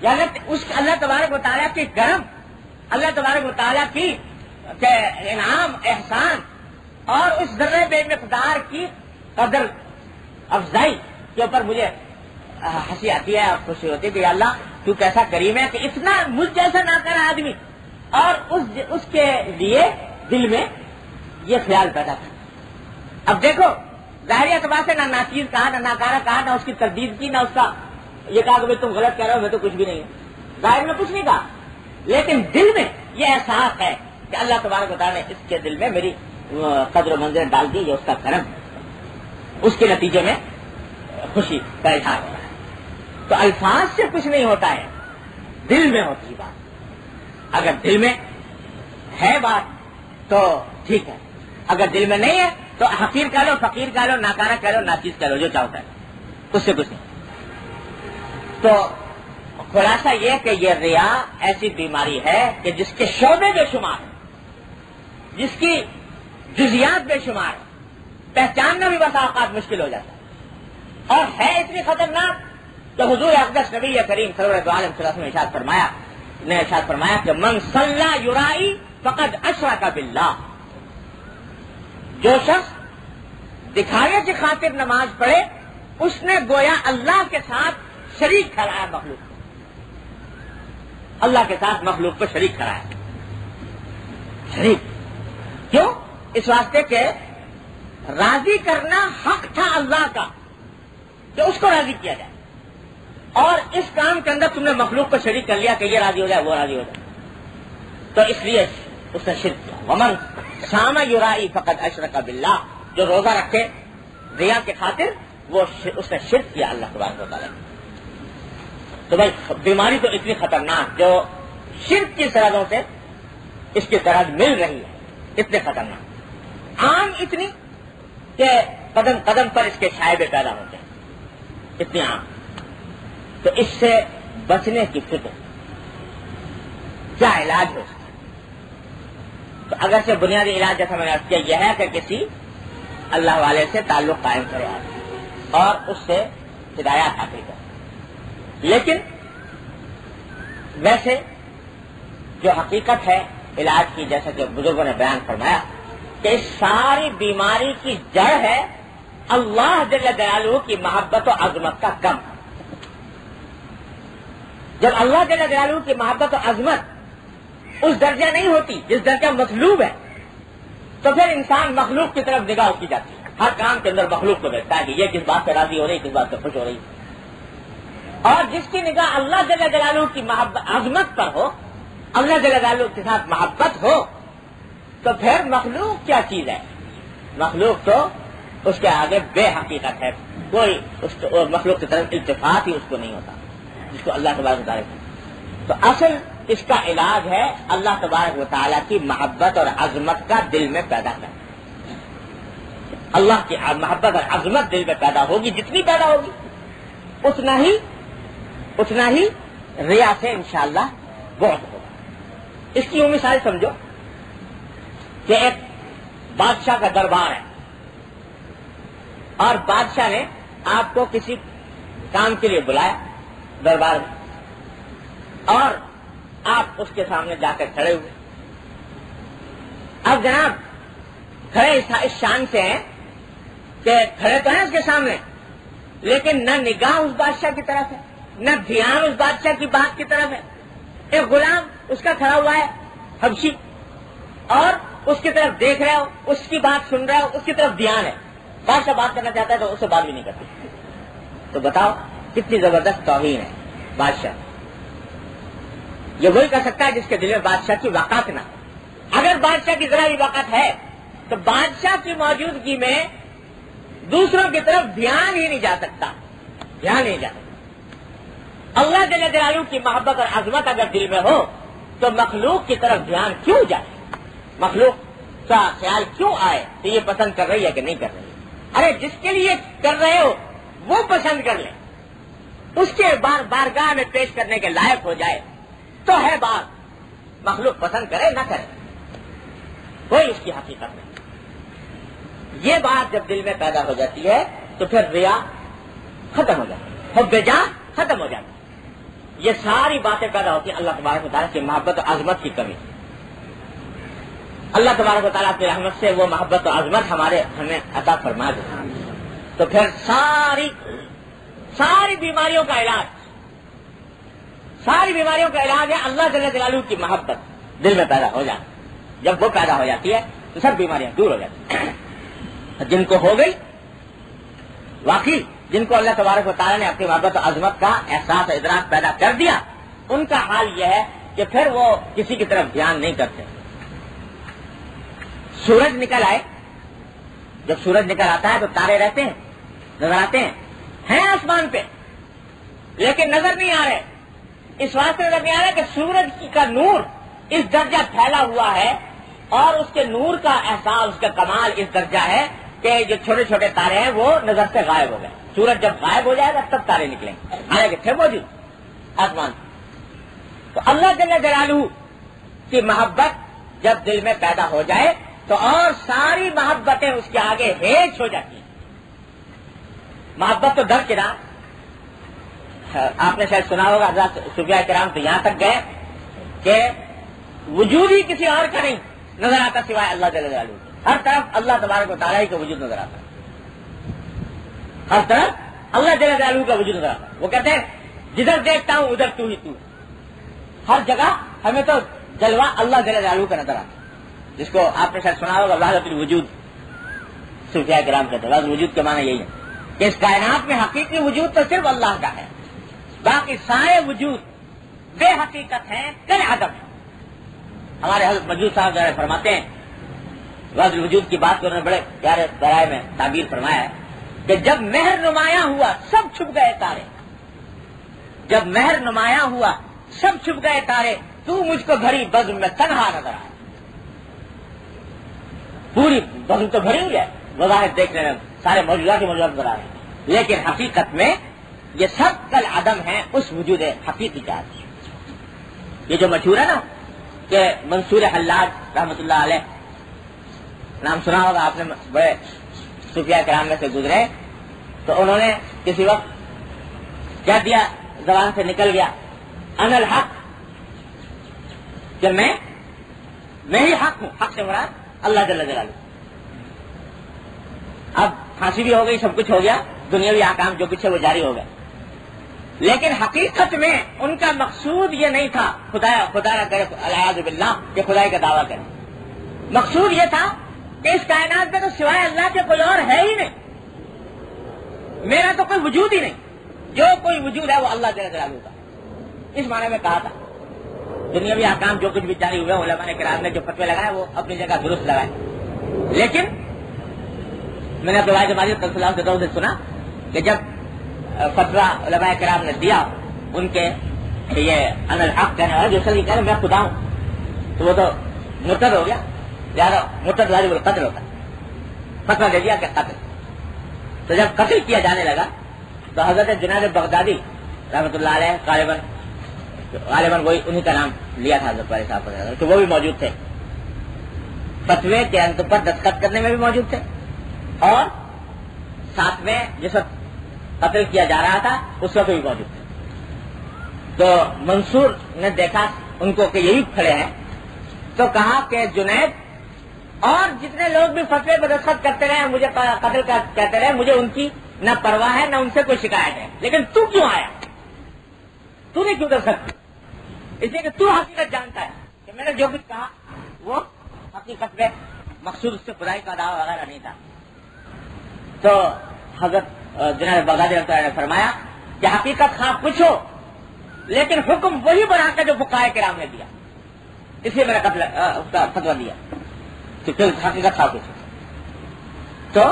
یعنی اس اللہ تبارک و تعالیٰ کی کرم, اللہ تبارک و تعالیٰ کی انعام احسان اور اس ذرے بے مقدار کی قدر افزائی کے اوپر مجھے ہنسی آتی ہے اور خوشی ہوتی ہے کہ اللہ تو کیسا کریم ہے کہ اتنا مجھ جیسا نہ کر آدمی اور اس کے لیے دل میں یہ خیال پیدا کر. اب دیکھو ظاہری اعتبار سے نہ ناچیز کہا, نہ ناکارہ کہا, نہ اس کی تردید کی, نہ اس کا یہ کہا کہ تم غلط کہہ رہے ہو, میں تو کچھ بھی نہیں ہے, ظاہر میں کچھ نہیں کہا, لیکن دل میں یہ احساس ہے کہ اللہ تبارک و تعالیٰ نے اس کے دل میں میری قدر و منزل ڈال دی, یہ اس کا کرم, اس کے نتیجے میں خوشی کا اظہار ہو رہا ہے. تو الفاظ سے کچھ نہیں ہوتا ہے, دل میں ہوتی بات. اگر دل میں ہے بات تو ٹھیک ہے, اگر دل میں نہیں ہے تو حقیر کہہ لو, فقیر کہہ لو, ناکارہ کہہ لو, ناچیز کہہ لو, جو چاہتا ہے, اس سے کچھ نہیں. تو خلاصہ یہ کہ یہ ریا ایسی بیماری ہے کہ جس کے شعبے بے شمار ہیں, جس کی جزیات بے شمار ہیں, پہچاننا بھی بسا اوقات مشکل ہو جاتا ہے, اور ہے اتنی خطرناک کہ حضور اقدس نبی کریم صلی اللہ علیہ وسلم نے ارشاد فرمایا کہ من صلی یرائی فقد اشرک باللہ, جو شخص دکھاوے کی خاطر نماز پڑھے اس نے گویا اللہ کے ساتھ شریک ٹھہرایا مخلوق کو, اللہ کے ساتھ مخلوق کو شریک ٹھہرایا. شریک کیوں؟ اس واسطے کہ راضی کرنا حق تھا اللہ کا کہ اس کو راضی کیا جائے, اور اس کام کے اندر تم نے مخلوق کو شریک کر لیا کہ یہ راضی ہو جائے وہ راضی ہو جائے, تو اس لیے اس نے شرک کیا. ومن صام یرائی فقد اشرک باللہ, جو روزہ رکھے ریا کے خاطر وہ اس نے شرک کیا اللہ تبارک و تعالیٰ. تو بھائی بیماری تو اتنی خطرناک جو شرک کی سرحدوں سے اس کی سرحد مل رہی ہے, اتنے خطرناک, عام اتنی کہ قدم قدم پر اس کے شائبے پیدا ہوتے ہیں, اتنی عام. تو اس سے بچنے کی فکر, کیا علاج ہو سکتا ہے؟ تو اگر سے بنیادی علاج جیسا میں نے عرض کیا یہ ہے کہ کسی اللہ والے سے تعلق قائم کرے اور اس سے ہدایات حاصل کرے. لیکن ویسے جو حقیقت ہے علاج کی, جیسا کہ بزرگوں نے بیان فرمایا کہ اس ساری بیماری کی جڑ ہے اللہ جل جلالہ کی محبت و عظمت کا کم. جب اللہ جل جلالہ کی محبت و عظمت اس درجہ نہیں ہوتی جس درجہ مطلوب ہے, تو پھر انسان مخلوق کی طرف نگاہ کی جاتی ہے, ہر کام کے اندر مخلوق کو دیکھتا ہے کہ یہ کس بات سے راضی ہو رہی, کس بات سے خوش ہو رہی. اور جس کی نگاہ اللہ جل جلالہ کی محبت عظمت پر ہو, اللہ جل جلالہ کے ساتھ محبت ہو, تو پھر مخلوق کیا چیز ہے؟ مخلوق تو اس کے آگے بے حقیقت ہے, کوئی مخلوق کی طرف التفات ہی اس کو نہیں ہوتا جس کو اللہ تبارک و تعالیٰ. تو اصل اس کا علاج ہے اللہ تبارک و تعالیٰ کی محبت اور عظمت کا دل میں پیدا کرنا. اللہ کی محبت اور عظمت دل میں پیدا ہوگی، جتنی پیدا ہوگی اتنا ہی ریا سے انشاءاللہ بہت ہوگا. اس کی یوں مثال سمجھو کہ ایک بادشاہ کا دربار ہے اور بادشاہ نے آپ کو کسی کام کے لیے بلایا دربار میں، اور آپ اس کے سامنے جا کر کھڑے ہوئے. اب جناب کھڑے اس شان سے ہیں کہ کھڑے تو ہیں اس کے سامنے، لیکن نہ نگاہ اس بادشاہ کی طرف ہے، نہ دھیان اس بادشاہ کی بات کی طرف ہے. ایک غلام اس کا کھڑا ہوا ہے حبشی، اور اس کی طرف دیکھ رہے ہو، اس کی بات سن رہے ہو، اس کی طرف دھیان ہے. بادشاہ بات کرنا چاہتا ہے تو اس سے بات بھی نہیں کرتا. تو بتاؤ کتنی زبردست توہین ہے بادشاہ. یہ وہی کر سکتا ہے جس کے دل میں بادشاہ کی وقت نہ. اگر بادشاہ کی ذرا بھی وقت ہے تو بادشاہ کی موجودگی میں دوسروں کی طرف دھیان ہی نہیں جا سکتا، دھیان نہیں جا سکتا. اللہ جل جلالہ کی محبت اور عظمت اگر دل میں ہو تو مخلوق کی طرف دھیان کیوں جائے، مخلوق کا خیال کیوں آئے کہ یہ پسند کر رہی ہے کہ نہیں کر رہی. ارے جس کے لیے کر رہے ہو وہ پسند کر لے، اس کے بارگاہ میں پیش کرنے کے لائق ہو جائے تو ہے بات. مخلوق پسند کرے نہ کرے کوئی اس کی حقیقت نہیں. یہ بات جب دل میں پیدا ہو جاتی ہے تو پھر ریا ختم ہو جاتی ہے، حب جاہ ختم ہو جاتی ہے. یہ ساری باتیں پیدا ہوتی ہیں اللہ تبارک و تعالیٰ کی محبت و عظمت کی کمی. اللہ تبارک و تعالیٰ کی رحمت سے وہ محبت و عظمت ہمیں عطا فرما دے تو پھر ساری بیماریوں کا علاج ہے اللہ جل جلالہ کی محبت دل میں پیدا ہو جاتی. جب وہ پیدا ہو جاتی ہے تو سب بیماریاں دور ہو جاتی ہیں. جن کو ہو گئی واقعی، جن کو اللہ تبارک و تعالیٰ نے اپنی محبت و عظمت کا احساس و ادراک پیدا کر دیا، ان کا حال یہ ہے کہ پھر وہ کسی کی طرف دھیان نہیں کرتے. سورج نکل آئے، جب سورج نکل آتا ہے تو تارے رہتے ہیں، نظر آتے ہیں آسمان پہ، لیکن نظر نہیں آ رہے. اس واسطے نظر نہیں آ رہا کہ سورج کا نور اس درجہ پھیلا ہوا ہے اور اس کے نور کا احساس، اس کا کمال اس درجہ ہے کہ جو چھوٹے چھوٹے تارے ہیں وہ نظر سے غائب ہو گئے. سورج جب غائب ہو جائے گا تب تارے نکلیں گے، حالانکہ تھے موجود آسمان. تو اللہ جل جلالہ کی محبت جب دل میں پیدا ہو جائے تو اور ساری محبتیں اس کے آگے ہیچ ہو جاتی ہیں. محبت تو در کنار. آپ نے شاید سنا ہوگا حضرات صوفیاء کرام تو یہاں تک گئے کہ وجود ہی کسی اور کا نہیں نظر آتا سوائے اللہ جل جلالہ. ہر طرف اللہ تبارک و تعالیٰ کا وجود نظر آتا ہے، ہر طرف اللہ جل جلالہ کا وجود نظر آتا ہے. وہ کہتے ہیں جدھر دیکھتا ہوں ادھر تو ہی تو. ہر جگہ ہمیں تو جلوہ اللہ جل جلالہ کا نظر آتا ہے، جس کو آپ نے شاید سنا ہوگا وحدت الوجود. صوفیاء کرام کہتے ہیں وحدت الوجود کے معنی یہی ہے کہ اس کائنات میں حقیقی وجود تو صرف اللہ کا ہے، باقی سارے وجود بے حقیقت ہیں، کل عدم ہے. ہمارے حضرت مجید صاحب جو فرماتے ہیں وحدت الوجود کی بات کو انہوں نے بڑے پیارے برائے میں تعبیر فرمایا ہے کہ جب مہر نمایاں ہوا سب چھپ گئے تارے. جب مہر نمایاں ہوا سب چھپ گئے تارے، تو مجھ کو بھری بزم میں تنہا نظر آیا. پوری بزم تو بھری ہوئی ہے، وظاہر دیکھنے میں سارے موجودات ہی موجودات نظر آ رہے ہیں، لیکن حقیقت میں یہ سب کل عدم ہیں اس وجود حقیقی کا. یہ جو مشہور ہے نا کہ منصور حلاج رحمۃ اللہ علیہ، نام سنا ہوگا آپ نے، بڑے صوفیاء کرام میں سے گزرے، تو انہوں نے کسی وقت کہہ دیا، زبان سے نکل گیا انا الحق، کہ میں ہی حق ہوں. حق سے مراد اللہ جل جلالہ. اب پھانسی بھی ہو گئی، سب کچھ ہو گیا، دنیاوی احکام جو کچھ ہے وہ جاری ہو گئے، لیکن حقیقت میں ان کا مقصود یہ نہیں تھا خدا نہ کرے الیاذ باللہ کہ خدائی کا دعویٰ کرے. مقصود یہ تھا کہ اس کائنات میں تو سوائے اللہ کے کوئی اور ہے ہی نہیں، میرا تو کوئی وجود ہی نہیں، جو کوئی وجود ہے وہ اللہ جل جلالہ کا. اس معنی میں کہا تھا دنیاوی احکام جو کچھ بھی جاری ہوئے، علماء کرام نے جو فتوے لگائے وہ اپنی جگہ درست لگائے، لیکن میں نے عبداللہ جمالی صلی اللہ علیہ وسلم سے سنا کہ جب فتویٰ علماء کرام نے دیا ان کے کہ یہ انا الحق کہنے والا جو سر کہہ رہے میں خدا ہوں تو وہ تو مرتد ہو گیا، لہٰذا مرتد واجب القتل ہوتا ہے، فتویٰ دے دیا کہ قتل۔ تو جب قتل کیا جانے لگا تو حضرت جنید بغدادی رحمۃ اللہ علیہ غالباً وہی انہی کا نام لیا تھا حضرت والے صاحب کہ وہ بھی موجود تھے، فتوے کے انت پر دستخط کرنے میں بھی موجود تھے، اور ساتھ میں جس وقت قتل کیا جا رہا تھا اس وقت بھی موجود تھے۔ تو منصور نے دیکھا ان کو کہ یہی کھڑے ہیں، تو کہا کہ جنید اور جتنے لوگ بھی فتوے پر دستخط کرتے رہے مجھے قتل کا کہتے رہے، مجھے ان کی نہ پرواہ ہے نہ ان سے کوئی شکایت ہے، لیکن تو کیوں آیا؟ تو نے کیوں دستخط کی؟ اس لیے کہ تو حقیقت جانتا ہے کہ میں نے جو کچھ کہا وہ حقیقت میں مقصود اس سے خدائی کا دعویٰ وغیرہ نہیں تھا۔ تو حضرت جنید بغدادی رحمۃ اللہ نے فرمایا کہ حقیقت خواہ کچھ ہو لیکن حکم وہی بنا کے جو فقہائے کرام نے دیا، اس لیے میں نے قتل اس کا فتویٰ دیا کہ پھر حقیقت خواہ کچھ ہو۔ تو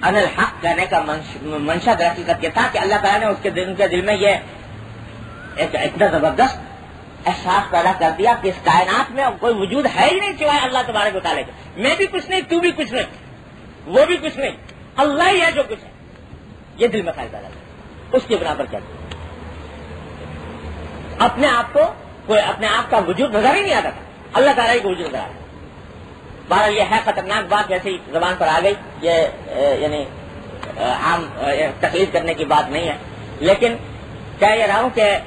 ان الحق کہنے کا منشا در حقیقت یہ تھا کہ اللہ تعالیٰ نے اس کے دل میں یہ ایک اتنا زبردست احساس پیدا کر دیا کہ اس کائنات میں کوئی وجود ہے ہی نہیں سوائے اللہ تبارک و تعالیٰ کے، میں بھی کچھ نہیں، تو بھی کچھ نہیں، وہ بھی کچھ نہیں، اللہ ہی ہے جو کچھ ہے، یہ دل میں خیال پیدا کر، اس کی بنا پر کیا اپنے آپ کو کوئی اپنے آپ کا وجود نظر ہی نہیں آتا تھا، اللہ تعالیٰ ہی کو وجود نظر آتا۔ بہرحال یہ ہے خطرناک بات، ویسے ہی زبان پر آ گئی، یہ یعنی عام تقلید کرنے کی بات نہیں ہے، لیکن کہہ یہ رہا ہوں کہ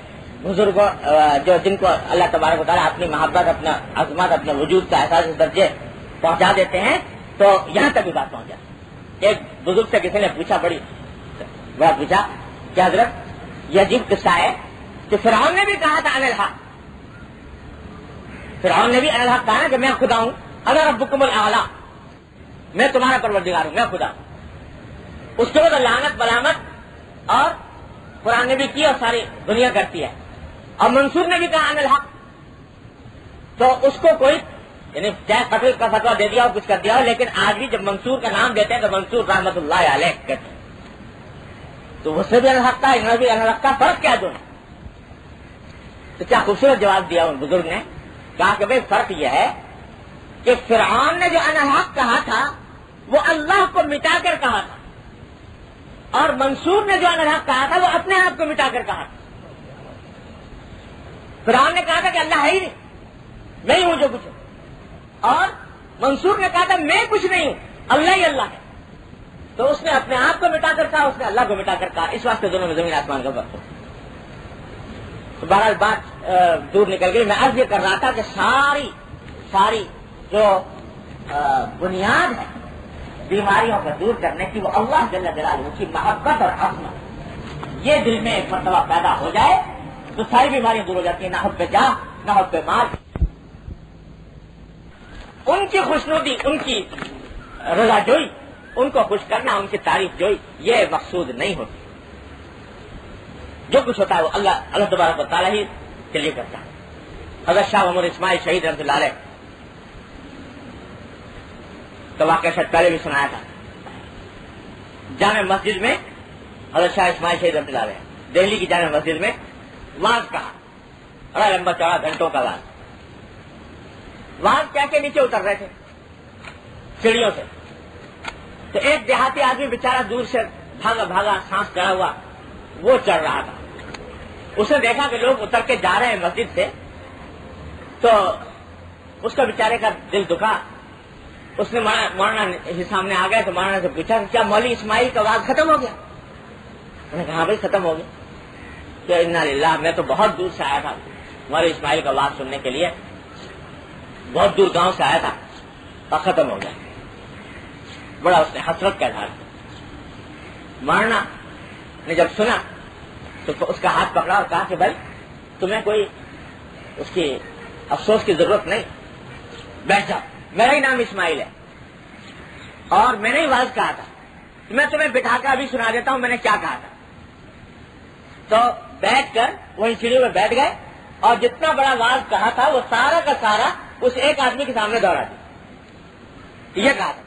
بزرگوں جو جن کو اللہ تبارک و تعالیٰ اپنی محبت، اپنا عظمت، اپنے وجود کا احساس اس درجے پہنچا دیتے ہیں تو یہاں تک بھی بات پہنچ جاتی۔ ایک بزرگ سے کسی نے پوچھا، بڑا پوچھا کہ حضرت یہ عجیب قصہ ہے کہ فرعون نے بھی کہا تھا ان الحق، فرعون نے بھی ان الحق کہا کہ میں خدا ہوں، انا ربکم الاعلی، میں تمہارا پروردگار ہوں، میں خدا ہوں۔ اس کے بعد لعنت ملامت اور قرآن نے بھی کی اور ساری دنیا کرتی ہے، اور منصور نے بھی کہا ان الحق، تو اس کو کوئی یعنی چاہے قتل کا فتویٰ دے دیا اور کچھ کر دیا ہو، لیکن آج بھی جب منصور کا نام دیتے ہیں تو منصور رحمت اللہ علیہ کہتے ہیں، تو اس سے بھی ان الحق کا، انہوں نے بھی ان الحق کا، فرق کیا دونوں؟ تو کیا خوبصورت جواب دیا ان بزرگ نے، کہا کہ بھائی فرق یہ ہے کہ فرعون نے جو ان الحق کہا تھا وہ اللہ کو مٹا کر کہا تھا، اور منصور نے جو ان الحق کہا تھا وہ اپنے آپ کو مٹا کر کہا تھا۔ فرعون نے کہا تھا کہ اللہ ہے ہی نہیں، میں ہی ہوں جو کچھ ہوں، اور منصور نے کہا تھا میں کچھ نہیں ہوں، اللہ ہی اللہ ہے۔ تو اس نے اپنے آپ کو مٹا کر کہا، اس نے اللہ کو مٹا کر کہا، اس واسطے دونوں میں زمین آسمان کا فرق ہو۔ تو بہرحال بات دور نکل گئی، میں عرض یہ کر رہا تھا کہ ساری جو بنیاد ہے بیماریوں کو دور کرنے کی وہ اللہ جل جلالہ کی محبت اور عظمت، یہ دل میں ایک مرتبہ پیدا ہو جائے تو ساری بیماریاں دور ہو جاتی ہیں، نہ حب جاہ نہ حب مال۔ ان کی خوشنودی، ان کی رضا جوئی، ان کو خوش کرنا، ان کی تعریف جوئی، یہ مقصود نہیں ہوتی۔ جو کچھ ہوتا ہے وہ اللہ تبارک و تعالیٰ ہی کے لیے کرتا ہے۔ حضرت شاہ محمد اسماعیل شہید رحمۃ اللہ علیہ تو واقعہ شاید پہلے بھی سنایا تھا، جامع مسجد میں حضرت شاہ اسماعیل شہید رحمۃ اللہ علیہ دہلی کی جامع مسجد میں واز کہا، بڑا لمبا چوڑا گھنٹوں کا واز کیا کہ نیچے اتر رہے تھے سیڑھیوں سے، تو ایک دیہاتی آدمی بیچارہ دور سے بھاگا سانس چڑھا ہوا وہ چڑھ رہا تھا، اس نے دیکھا کہ لوگ اتر کے جا رہے ہیں مسجد سے، تو اس کا بیچارے کا دل دکھا، اس نے مولانا سامنے آ گئے تو مولانا سے پوچھا کہ کیا مولوی اسماعیل کا واز ختم ہو گیا؟ انہوں نے کہا ہاں بھائی ختم ہو گیا۔ کہ انا للہ، میں تو بہت دور سے آیا تھا مولوی اسماعیل کا واز سننے کے لیے، بہت دور گاؤں سے آیا تھا اور ختم ہو گیا۔ بڑا اس نے حسرت کا اظہار کیا۔ مولانا نے جب سنا تو اس کا ہاتھ پکڑا اور کہا کہ بھائی تمہیں کوئی اس کی افسوس کی ضرورت نہیں، بیٹھ جاؤ، میرا ہی نام اسماعیل ہے اور میں نے ہی واز کہا تھا، میں تمہیں بٹھا کر ابھی سنا دیتا ہوں میں نے کیا کہا تھا۔ تو بیٹھ کر وہیں سیڑھیوں میں بیٹھ گئے اور جتنا بڑا واز کہا تھا وہ سارا کا سارا اس ایک آدمی کے سامنے دوڑا دیا، یہ کہا تھا۔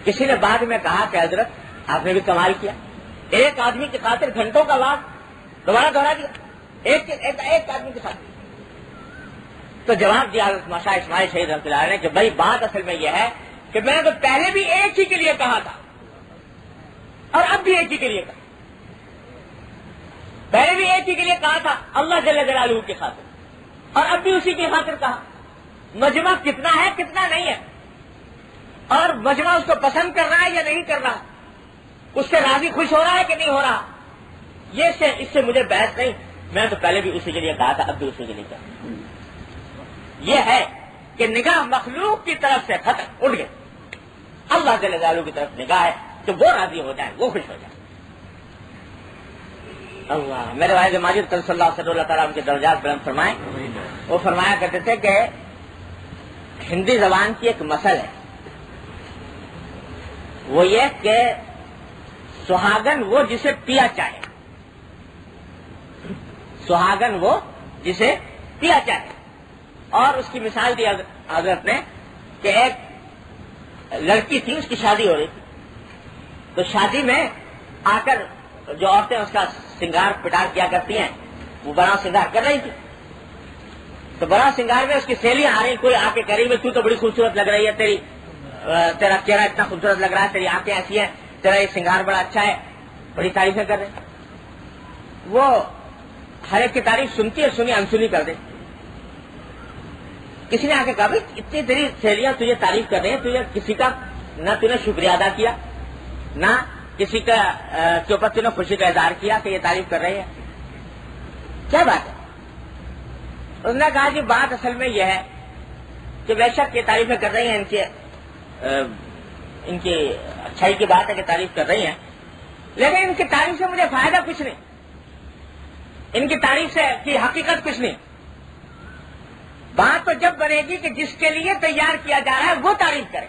کسی نے بعد میں کہا کہ حضرت آپ نے بھی کمال کیا، ایک آدمی کی خاطر گھنٹوں کا وقت دوبارہ دوہرا دیا، ایک آدمی کے ساتھ. تو جواب دیا حضرت ماشاء اسماعیل شہید رحمۃ اللہ علیہ نے کہ بھائی بات اصل میں یہ ہے کہ میں نے تو پہلے بھی ایک ہی کے لیے کہا تھا اور اب بھی ایک ہی کے لیے کہا. پہلے بھی ایک ہی کے لیے کہا تھا اللہ جل جلالہ کی خاطر، اور اب بھی اسی کی خاطر کہا. مجمع کتنا ہے کتنا نہیں ہے، اور مجمع اس کو پسند کر رہا ہے یا نہیں کر رہا، اس سے راضی خوش ہو رہا ہے کہ نہیں ہو رہا، اس سے مجھے بحث نہیں. میں تو پہلے بھی اسی کے لیے کہا تھا، اب بھی اسی کے لیے کہا. یہ ہے کہ نگاہ مخلوق کی طرف سے ختم اٹھ گئے، اللہ جل جلالہ کی طرف نگاہ ہے کہ وہ راضی ہو جائے، وہ خوش ہو جائے. اللہ میرے بھائی ماجد صلی اللہ علیہ اللہ تعالیٰ کے درجات بلند فرمائے. وہ فرمایا کرتے تھے کہ ہندی زبان کی ایک مثل ہے، وہ یہ کہ سہاگن وہ جسے پیا چاہے، سہاگن وہ جسے پیا چاہے. اور اس کی مثال دی حضرت نے کہ ایک لڑکی تھی، اس کی شادی ہو رہی تھی، تو شادی میں آ کر جو عورتیں اس کا سنگار پٹار کیا کرتی ہیں وہ بڑا سنگار کر رہی تھی. تو بڑا سنگار میں اس کی سہیلیاں آ رہی، کوئی آ کے کہہ رہی تو بڑی خوبصورت لگ رہی ہے، تیرا چہرہ اتنا خوبصورت لگ رہا ہے، تیری آنکھیں ایسی ہیں، تیرا یہ سنگار بڑا اچھا ہے، بڑی تعریفیں کر رہے. وہ ہر ایک کی تعریف سنتی ہے، سنی انسنی کر دے. کسی نے آ کے کہا بھائی اتنی تیری سہیلیاں تجھے تعریف کر رہی ہیں، تجھے کسی کا نہ تھی شکریہ ادا کیا، نہ کسی کا کے اوپر تھی خوشی کا اظہار کیا کہ یہ تعریف کر رہی ہے، کیا بات ہے؟ انہوں نے کہا کہ بات اصل میں یہ ہے کہ بے شک یہ تعریفیں کر رہی ہیں، ان کی اچھائی کی بات ہے کہ تعریف کر رہی ہیں، لیکن ان کی تعریف سے مجھے فائدہ کچھ نہیں، ان کی تعریف سے کی حقیقت کچھ نہیں. بات تو جب بنے گی کہ جس کے لیے تیار کیا جا رہا ہے وہ تعریف کرے،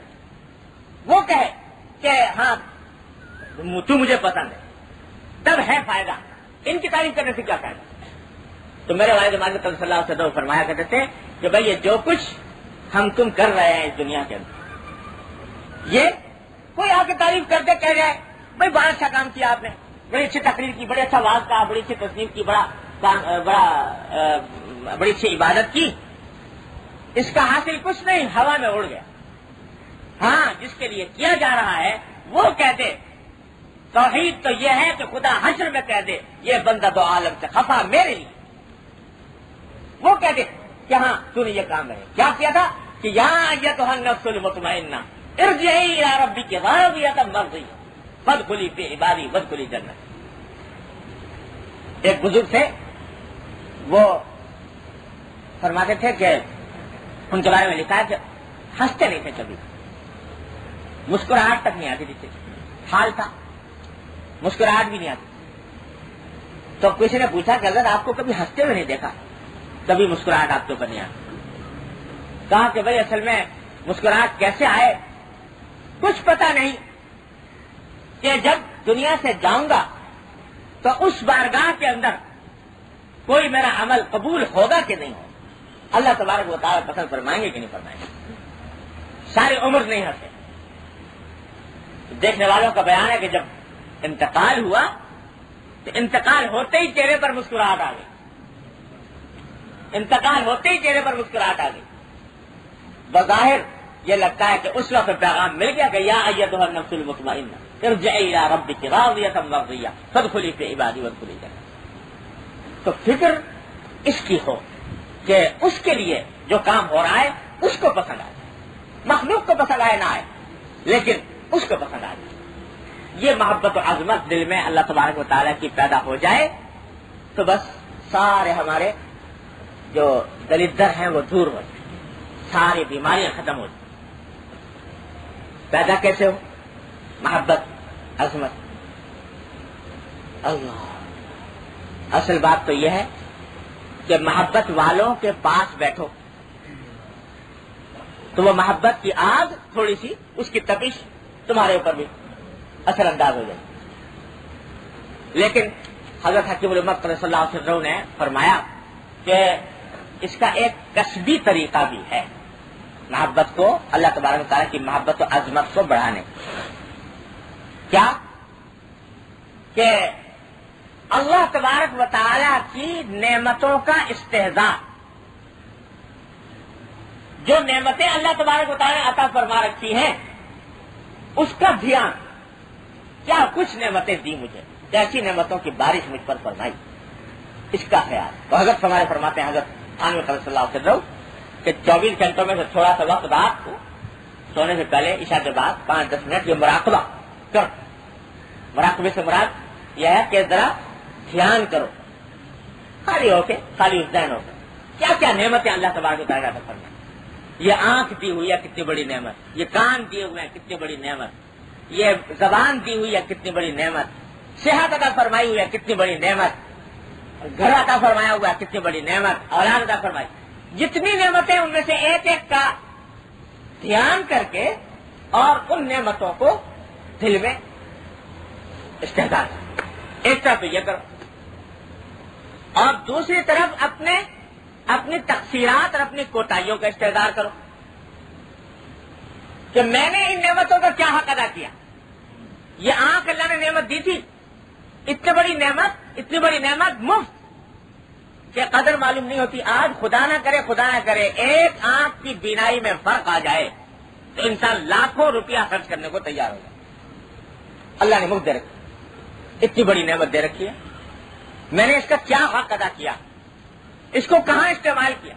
وہ کہے کہ ہاں تو مجھے پسند ہے، تب ہے فائدہ. ان کی تعریف کرنے سے کیا فائدہ؟ تو میرے والد ماجد صلی اللہ علیہ وسلم فرمایا کرتے تھے کہ بھائی یہ جو کچھ ہم تم کر رہے ہیں اس دنیا کے اندر، یہ کوئی آ کے تعریف کرتے کہہ جائے بھائی بڑا اچھا کام کیا آپ نے، بڑی اچھی تقریر کی، بڑے اچھا واز کہا، بڑی اچھی تصنیف کی، بڑی اچھی عبادت کی، اس کا حاصل کچھ نہیں، ہوا میں اڑ گیا. ہاں جس کے لیے کیا جا رہا ہے وہ کہتے توحید تو یہ ہے کہ خدا حشر میں کہہ دے یہ بندہ دو عالم سے خفا میرے لیے، وہ کہتے کہ ہاں تو نے یہ کام ہے. کیا کیا تھا کہ یہاں ایتھا النفس المطمئنہ ارجعی الی ربک راضیۃ مرضیہ فادخلی فی عبادی وادخلی جنت. ایک بزرگ تھے، وہ فرماتے تھے کہ ان کے بارے میں لکھا ہے کہ ہنستے نہیں تھے کبھی، مسکراہٹ تک نہیں آتی تھی، حال تھا مسکراہٹ بھی نہیں آتی. تو کسی نے پوچھا کہ اگر آپ کو کبھی ہنستے ہوئے نہیں دیکھا، کبھی مسکراہٹ آپ کے اوپر نہیں آتی. کہا کہ بھائی اصل میں مسکراہٹ کیسے آئے کچھ پتا نہیں، کہ جب دنیا سے جاؤں گا تو اس بارگاہ کے اندر کوئی میرا عمل قبول ہوگا کہ نہیں ہوگا، اللہ تبارک و تعالیٰ پسند فرمائیں گے کہ نہیں فرمائیں گے. ساری عمر نہیں ہنسے. دیکھنے والوں کا بیان ہے کہ جب انتقال ہوا تو انتقال ہوتے ہی چہرے پر مسکراہٹ آ گئی، انتقال ہوتے ہی چہرے پر مسکراہٹ آ گئی. بظاہر یہ لگتا ہے کہ اس وقت پیغام مل گیا کہ یا ایتھا النفس المطمئنہ ارجعی الی ربک راضیۃ مرضیہ فادخلی فی عبادی وادخلی جنت. تو فکر اس کی ہو کہ اس کے لیے جو کام ہو رہا ہے اس کو پسند آئے، مخلوق کو پسند آئے نہ آئے، لیکن اس کو پسند آئے. یہ محبت و عظمت دل میں اللہ تبارک و تعالیٰ کی پیدا ہو جائے تو بس سارے ہمارے جو دلدر ہیں وہ دور ہو جائیں، ساری بیماریاں ختم ہو جائیں. پیدا کیسے ہو؟ محبت عظمت. اللہ اصل بات تو یہ ہے کہ محبت والوں کے پاس بیٹھو تو وہ محبت کی آگ تھوڑی سی اس کی تپش تمہارے اوپر بھی اثر انداز ہو جائے. لیکن حضرت حکیم الامت صلی اللہ علیہ وسلم نے فرمایا کہ اس کا ایک کسبی طریقہ بھی ہے محبت کو، اللہ تبارک و تعالیٰ کی محبت و عظمت کو بڑھانے. کیا کہ اللہ تبارک و تعالی کی نعمتوں کا استحضاء، جو نعمتیں اللہ تبارک و تعالی نے عطا فرما رکھی ہیں اس کا دھیان، کیا کچھ نعمتیں دی مجھے، کیسی نعمتوں کی بارش مجھ پر فرمائی، اس کا خیال۔ تو حضرت ہمارے فرماتے ہیں، حضرت خان صلی اللہ علیہ وسلم کہ 24 گھنٹوں میں سے تھوڑا سا وقت بعد سونے سے پہلے عشاء کے بعد 5-10 منٹ یہ مراقبہ کر۔ مراقبے سے مراد یہ ہے کہ ذرا دھیان کرو، خالی ہو کے، خالی ذہن ہو کے کیا کیا نعمتیں اللہ تبارک و تعالیٰ کا فرمائے۔ یہ آنکھ دی ہوئی ہے کتنی بڑی نعمت، یہ کان دیے ہوئے ہیں کتنی بڑی نعمت، یہ زبان دی ہوئی ہے کتنی بڑی نعمت، صحت عطا فرمائی ہوئی ہے کتنی بڑی نعمت، گھر عطا فرمایا ہوا ہے کتنی بڑی نعمت، اولاد عطا فرمائی۔ جتنی نعمتیں ان میں سے ایک ایک کا دھیان کر کے اور ان نعمتوں کو دل میں استحضار کرو۔ ایک طرف تو یہ کرو، اور دوسری طرف اپنی تقصیرات اور اپنی کوتاہیوں کا استحضار کرو کہ میں نے ان نعمتوں کا کیا حق ادا کیا۔ یہ آنکھ اللہ نے نعمت دی تھی، اتنی بڑی نعمت مفت کہ قدر معلوم نہیں ہوتی۔ آج خدا نہ کرے ایک آنکھ کی بینائی میں فرق آ جائے تو انسان لاکھوں روپیہ خرچ کرنے کو تیار ہو جائے۔ اللہ نے مفت دے رکھی، اتنی بڑی نعمت دے رکھی ہے، میں نے اس کا کیا حق ادا کیا، اس کو کہاں استعمال کیا،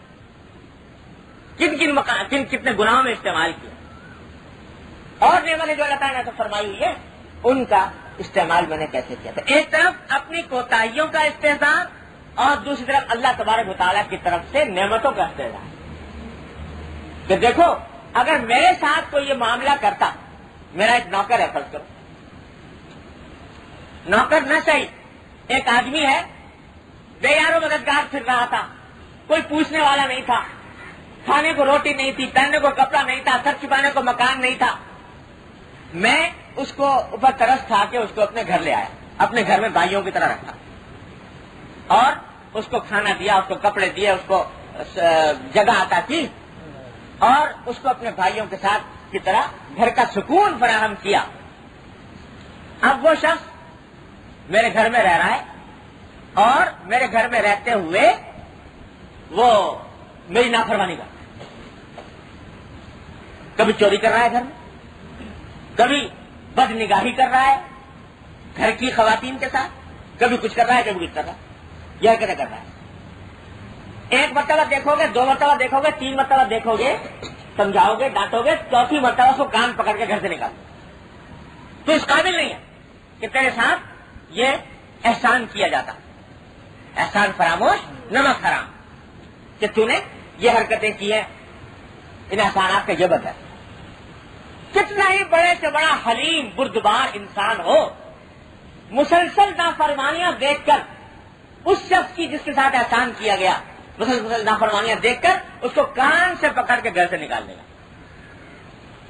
کتنے گناہوں میں استعمال کیا، اور نعمتیں جو اللہ تعالیٰ نے تو فرمائی ہوئی ہے ان کا استعمال میں نے کیسے کیا تھا۔ ایک طرف اپنی کوتاہیوں کا استحضار اور دوسری طرف اللہ تبارک و تعالیٰ کی طرف سے نعمتوں کا استحضار کہ دیکھو اگر میرے ساتھ کوئی یہ معاملہ کرتا، میرا ایک نوکر ہے، فرض کرو نوکر نہ صحیح، ایک آدمی ہے بے یارو مددگار پھر رہا تھا، کوئی پوچھنے والا نہیں تھا، کھانے کو روٹی نہیں تھی، پہننے کو کپڑا نہیں تھا، سر چھپانے کو مکان نہیں تھا، میں اس کو اوپر ترس کھا کے اس کو اپنے گھر لے آیا، اپنے گھر میں بھائیوں کی طرح رکھا اور اس کو کھانا دیا، اس کو کپڑے دیے، اس کو جگہ عطا کی اور اس کو اپنے بھائیوں کے ساتھ کی طرح گھر کا سکون فراہم کیا۔ اب وہ شخص میرے گھر میں رہ رہا ہے اور میرے گھر میں رہتے ہوئے وہ میری نافرمانی کرتا ہے، کبھی چوری کر رہا ہے گھر میں، کبھی بد نگاہی کر رہا ہے گھر کی خواتین کے ساتھ، کبھی کچھ کر رہا ہے کبھی کچھ کر رہا ہے، یہ کیسے کر رہا ہے۔ ایک مرتبہ دیکھو گے، 2 مرتبہ دیکھو گے، 3 مرتبہ دیکھو گے، سمجھاؤ گے، ڈانٹو گے، 4تھی مرتبہ اس کو کان پکڑ کے گھر سے نکال دو، تو اس قابل نہیں ہے کہ تیرے ساتھ یہ احسان کیا جاتا۔ احسان فراموش نمک حرام، کہ تو نے یہ حرکتیں کی ہیں، ان احسانات کا یہ بدل۔ کتنا ہی بڑے سے بڑا حلیم بردبار انسان ہو، مسلسل نافرمانیاں دیکھ کر اس شخص کی جس کے ساتھ احسان کیا گیا، مسلسل نافرمانیاں دیکھ کر اس کو کان سے پکڑ کے گھر سے نکال دے گا،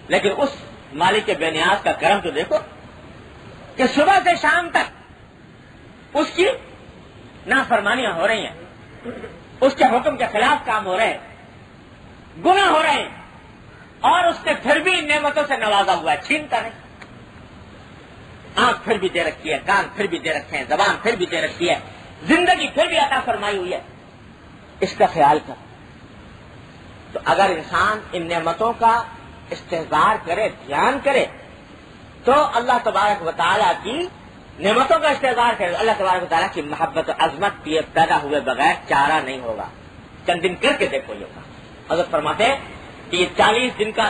لیکن اس مالک کے بے نیاز کا کرم تو دیکھو کہ صبح سے شام تک اس کی نافرمانیاں ہو رہی ہیں، اس کے حکم کے خلاف کام ہو رہے ہیں، گناہ ہو رہے ہیں، اور اس نے پھر بھی نعمتوں سے نوازا ہوا ہے، چھینتا نہیں۔ آنکھ پھر بھی دے رکھی ہے، کان پھر بھی دے رکھے ہیں، زبان پھر بھی دے رکھی ہے، زندگی پھر بھی عطا فرمائی ہوئی ہے، اس کا خیال کر۔ تو اگر انسان ان نعمتوں کا استحضار کرے، دھیان کرے، تو اللہ تبارک و تعالیٰ کی نعمتوں کا استحضار کرے، اللہ تبارک و تعالیٰ کی محبت و عظمت کی پیدا ہوئے بغیر چارہ نہیں ہوگا۔ چند دن کر کے دیکھو یہ ہوگا۔ حضرت فرماتے ہیں کہ یہ 40 دن کا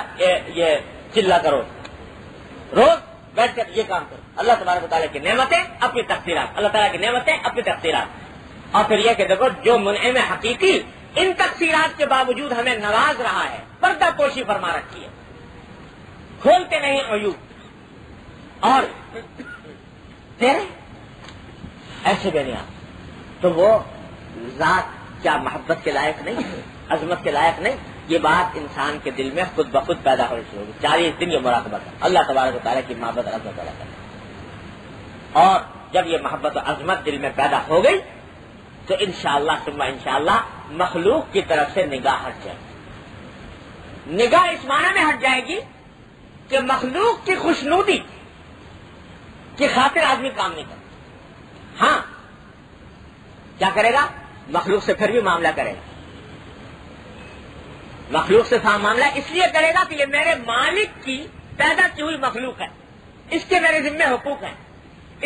یہ چلا کرو، روز بیٹھ کر یہ کام کرو، اللہ تبارک و تعالیٰ کی نعمتیں اپنی تقصیرات، اللہ تعالیٰ کی نعمتیں اپنی تقصیرات، اور پھر یہ کہ دیکھو جو منعم حقیقی ان تقصیرات کے باوجود ہمیں نواز رہا ہے، پردہ پوشی فرما رکھی ہے، کھولتے نہیں عیوب اور تیرے ایسے بے نیاز، تو وہ ذات کیا محبت کے لائق نہیں، عظمت کے لائق نہیں؟ یہ بات انسان کے دل میں خود بخود پیدا ہو رہی ہوگی۔ 40 دن یہ مراقبہ کرنا، اللہ تبارک و تعالیٰ کی محبت اور عظمت پیدا کرنا، اور جب یہ محبت و عظمت دل میں پیدا ہو گئی تو انشاءاللہ ثم انشاءاللہ مخلوق کی طرف سے نگاہ ہٹ جائے گی۔ نگاہ اس معنی میں ہٹ جائے گی کہ مخلوق کی خوشنودی کی خاطر آدمی کام نہیں کرتا، ہاں کیا کرے گا؟ مخلوق سے پھر بھی معاملہ کرے گا. مخلوق سے معاملہ اس لیے کرے گا کہ یہ میرے مالک کی پیدا کی ہوئی مخلوق ہے، اس کے میرے ذمہ حقوق ہیں،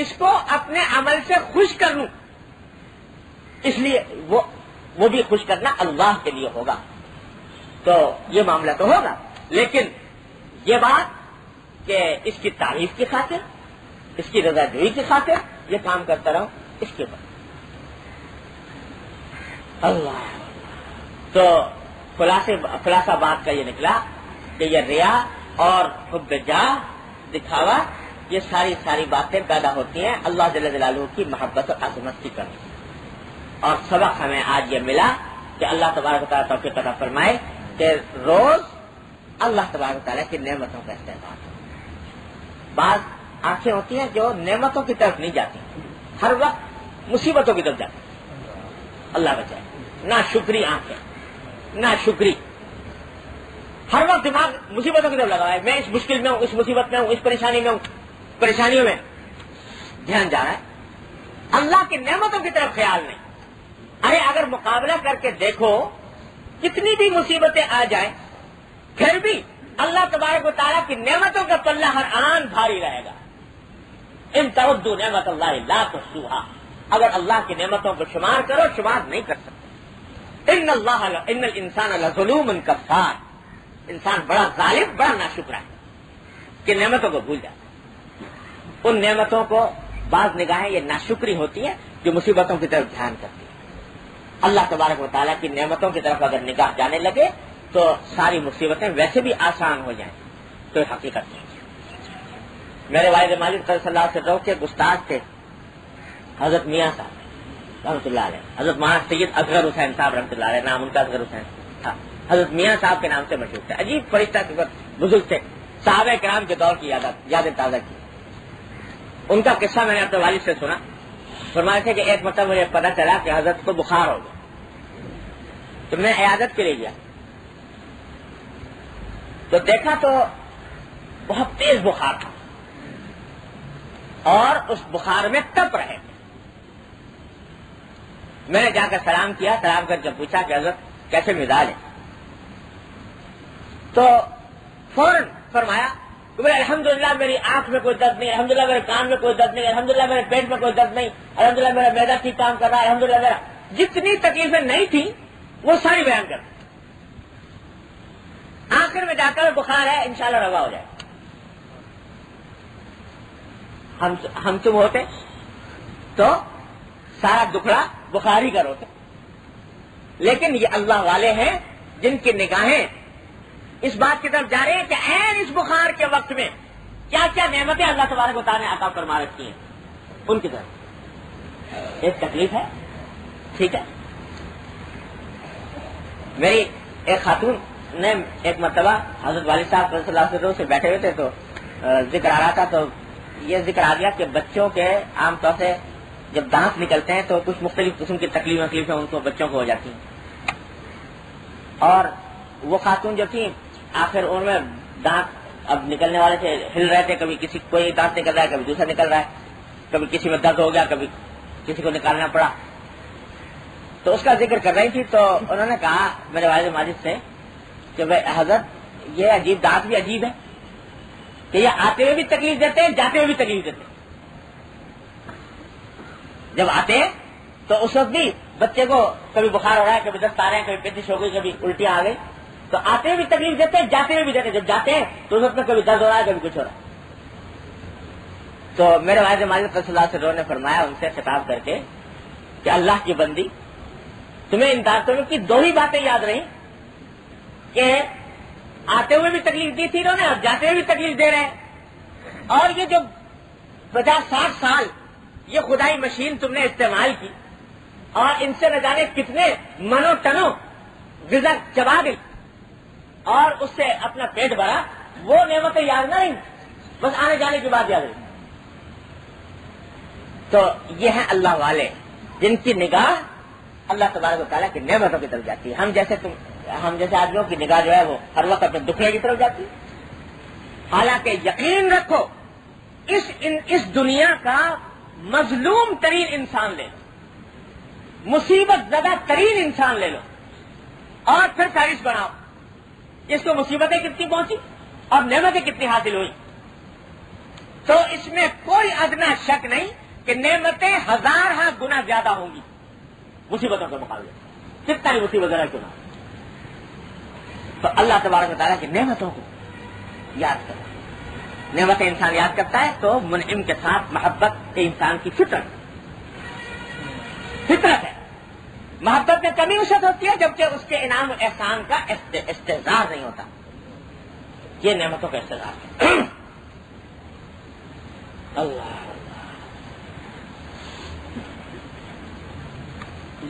اس کو اپنے عمل سے خوش کر لوں، اس لیے وہ بھی خوش کرنا اللہ کے لیے ہوگا. تو یہ معاملہ تو ہوگا، لیکن یہ بات کہ اس کی تعریف کی خاطر، اس کی رضا جوئی کی خاطر یہ کام کرتا رہوں، اس کے بعد اللہ. تو خلاصہ بات کا یہ نکلا کہ یہ ریا اور حب جاہ، دکھاوا، یہ ساری باتیں پیدا ہوتی ہیں اللہ جل جلالہ کی محبت اور عظمت کی کمی. اور سبق ہمیں آج یہ ملا کہ اللہ تبارک و تعالیٰ توفیق عطا فرمائے کہ روز اللہ تبارک و تعالیٰ کی نعمتوں کا استعمال. بعض آنکھیں ہوتی ہیں جو نعمتوں کی طرف نہیں جاتی، ہر وقت مصیبتوں کی طرف جاتی. اللہ بچائے. نہ شکری آنکھیں، نہ شکری، ہر وقت دماغ مصیبتوں کی طرف لگا ہے. میں اس مشکل میں ہوں، اس مصیبت میں ہوں، اس پریشانی میں ہوں، پریشانیوں میں دھیان جا رہا ہے، اللہ کی نعمتوں کی طرف خیال نہیں. ارے اگر مقابلہ کر کے دیکھو، کتنی بھی مصیبتیں آ جائیں پھر بھی اللہ تبارک و تعالیٰ کی نعمتوں کا پلہ ہر آن بھاری رہے گا. ان تعدوا نعمت اللہ لا تحصوها، اگر اللہ کی نعمتوں کو شمار کرو شمار نہیں کر سکتے. ان الانسان لظلوم کفار، انسان بڑا ظالم، بڑا ناشکرا ہے کہ نعمتوں کو بھول جاتا ہے. ان نعمتوں کو بعض نگاہیں یہ ناشکری ہوتی ہے جو مصیبتوں کی طرف دھیان کرتی ہے. اللہ تبارک و تعالیٰ کی نعمتوں کی طرف اگر نگاہ جانے لگے تو ساری مصیبتیں ویسے بھی آسان ہو جائیں. تو حقیقت نہیں. میرے والد مالک صلی اللہ علیہ وسلم کے استاد تھے حضرت میاں صاحب رحمۃ اللہ علیہ، حضرت مولانا سید اصغر حسین صاحب رحمۃ اللہ علیہ، نام ان کا اصغر حسین تھا. حضرت میاں صاحب کے نام سے مشہور تھے. عجیب فرشتہ بزرگ تھے، صحابہ کرام کے دور کی یادیں تازہ کی. ان کا قصہ میں نے اپنے والد سے سنا. فرماتے تھے کہ ایک مرتبہ مجھے پتا چلا کہ حضرت کو بخار ہو گیا، تو میں عیادت کے لیے گیا تو دیکھا تو بہت تیز بخار تھا اور اس بخار میں تپ رہے تھے. میں نے جا کر سلام کیا، سلام کر جب پوچھا کہ حضرت کیسے مزاج ہے، تو فوراً فرمایا کہ الحمدللہ میری آنکھ میں کوئی درد نہیں، الحمدللہ میرے کان میں کوئی درد نہیں، الحمدللہ میرے پیٹ میں کوئی درد نہیں، الحمدللہ میرا معدہ ٹھیک کام کر رہا ہے، الحمدللہ میرا جتنی تکلیفیں نہیں تھیں وہ ساری بیان کر. آخر میں جا کر بخار ہے انشاءاللہ روا ہو جائے. ہم تم ہوتے تو سارا دکھڑا بخاری کا روتے. لیکن یہ اللہ والے ہیں جن کی نگاہیں اس بات کی طرف جا رہے ہیں کہ عین اس بخار کے وقت میں کیا کیا نعمتیں اللہ تبارک و تعالیٰ نے عطا فرما رکھی ہیں. ان کی طرف ایک تکلیف ہے، ٹھیک ہے. میری ایک خاتون نے ایک مرتبہ حضرت والد صاحب صلی اللہ علیہ وسلم سے بیٹھے ہوئے تھے تو ذکر آ رہا تھا، تو یہ ذکر آ گیا کہ بچوں کے عام طور سے جب دانت نکلتے ہیں تو کچھ مختلف قسم کی تکلیفیں ان کو بچوں کو ہو جاتی ہیں. اور وہ خاتون جو تھی آخر ان میں دانت اب نکلنے والے تھے، ہل رہے تھے، کبھی کسی کوئی دانت نکل رہا ہے، کبھی دوسرا نکل رہا ہے، کبھی کسی میں درد ہو گیا، کبھی کسی کو نکالنا پڑا. تو اس کا ذکر کر رہی تھی تو انہوں نے کہا میرے والد ماجد سے کہ حضرت یہ عجیب دانت بھی عجیب ہے کہ یہ آتے ہوئے بھی تکلیف دیتے ہیں، جاتے ہوئے بھی تکلیف دیتے ہیں. جب آتے ہیں تو اس وقت بھی بچے کو کبھی بخار ہو رہا ہے، کبھی دست آ رہے ہیں، کبھی پیچش ہو گئی، کبھی الٹیاں آ گئی، تو آتے ہوئے بھی تکلیف دیتے ہیں، جاتے ہوئے بھی دیتے ہیں. جب جاتے ہیں تو اس وقت میں کبھی درد ہو رہا ہے، کبھی کچھ ہو رہا ہے. تو میرے والد ماجد صلی اللہ علیہ وسلم نے فرمایا ان سے خطاب کر کے کہ اللہ کی بندی، تمہیں ان دانتوں کی دو ہی باتیں یاد رہیں کہ آتے ہوئے بھی تکلیف دی تھی انہوں نے، اور جاتے ہوئے بھی تکلیف دے رہے ہیں. اور یہ جو 50-60 سال یہ خدائی مشین تم نے استعمال کی اور ان سے نہ جانے کتنے منو ٹنوں غذا چبا گئی اور اس سے اپنا پیٹ بھرا، وہ نعمتیں یاد نہ رہیں، بس آنے جانے کی بات یاد رہی. تو یہ ہیں اللہ والے جن کی نگاہ اللہ تبارک و تعالیٰ کی نعمتوں کی طرف جاتی ہے. ہم جیسے آدمیوں کی نگاہ جو ہے وہ ہر وقت اپنے دکھڑے کی طرف جاتی ہے. حالانکہ یقین رکھو اس دنیا کا مظلوم ترین انسان لے لو، مصیبت زدہ ترین انسان لے لو اور پھر فہرست بناؤ اس کو مصیبتیں کتنی پہنچی اور نعمتیں کتنی حاصل ہوئی، تو اس میں کوئی ادنا شک نہیں کہ نعمتیں 1000 گنا زیادہ ہوں گی مصیبتوں کے مقابلے، کتنا ہی مصیبت ذرا کیوں نہ ہو۔ تو اللہ تبارک و تعالیٰ کی نعمتوں کو یاد کرو، نعمتیں انسان یاد کرتا ہے تو منعم کے ساتھ محبت انسان کی فطرت ہے۔ محبت میں کمی وسعت ہوتی ہے جبکہ اس کے انعام و احسان کا استحضار نہیں ہوتا، یہ نعمتوں کا استحضار ہے۔ اللہ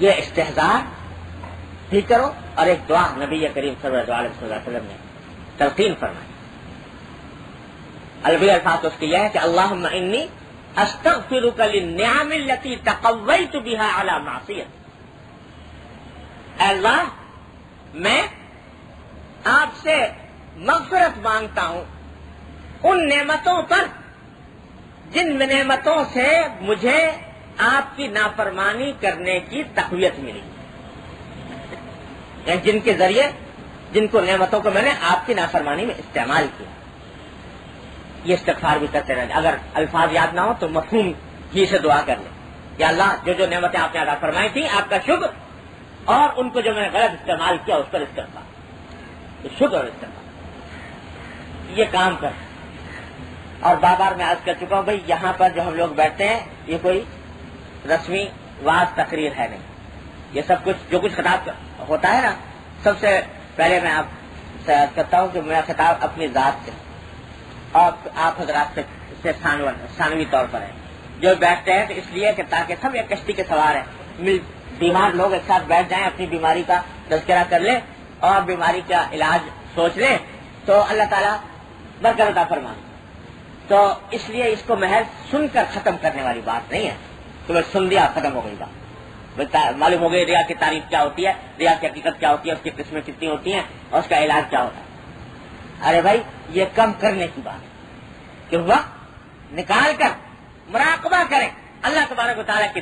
یہ استحضار بھی کرو، اور ایک دعا نبی کریم صلی اللہ علیہ وسلم نے تلقین فرمائی، البی الفاظ اس کی یہ ہے کہ اللہم انی استغفرک للنعم التي تقویت بها علی معصیت، اے اللہ میں آپ سے مغفرت مانگتا ہوں ان نعمتوں پر جن نعمتوں سے مجھے آپ کی نافرمانی کرنے کی تقویت ملی، یعنی جن کے ذریعے جن کو نعمتوں کو میں نے آپ کی نافرمانی میں استعمال کیا۔ یہ استغفار بھی کرتے رہے، اگر الفاظ یاد نہ ہو تو مفہوم ہی سے دعا کر لیں کہ اللہ جو نعمتیں آپ نے عطا فرمائی تھیں آپ کا شکر، اور ان کو جو میں نے غلط استعمال کیا اس پر استغفار، شکر اور استغفار یہ کام کر۔ اور بار بار میں عرض کر چکا ہوں بھائی یہاں پر جو ہم لوگ بیٹھتے ہیں یہ کوئی رسمی وعظ تقریر ہے نہیں، یہ سب کچھ جو کچھ خطاب ہوتا ہے نا، سب سے پہلے میں آپ سے عرض کرتا ہوں کہ میرا خطاب اپنی ذات سے اور آپ حضرات سے ثانوی طور پر ہے، جو بیٹھتے ہیں تو اس لیے کہ تاکہ سب ایک کشتی کے سوار ہیں، بیمار لوگ ایک ساتھ بیٹھ جائیں، اپنی بیماری کا تذکرہ کر لیں اور بیماری کا علاج سوچ لیں تو اللہ تعالیٰ برکت عطا فرمائے۔ تو اس لیے اس کو محض سن کر ختم کرنے والی بات نہیں ہے کہ بس سن دیا ختم ہو گئی بات، معلوم ہو گئی ریا کی تعریف کیا ہوتی ہے، ریا کی حقیقت کیا ہوتی ہے، اس کی قسمیں کتنی ہوتی ہیں اور اس کا علاج کیا ہوتا ہے۔ ارے بھائی یہ کم کرنے کی بات ہے کہ وقت نکال کر مراقبہ کریں اللہ تبارک و تعالیٰ کی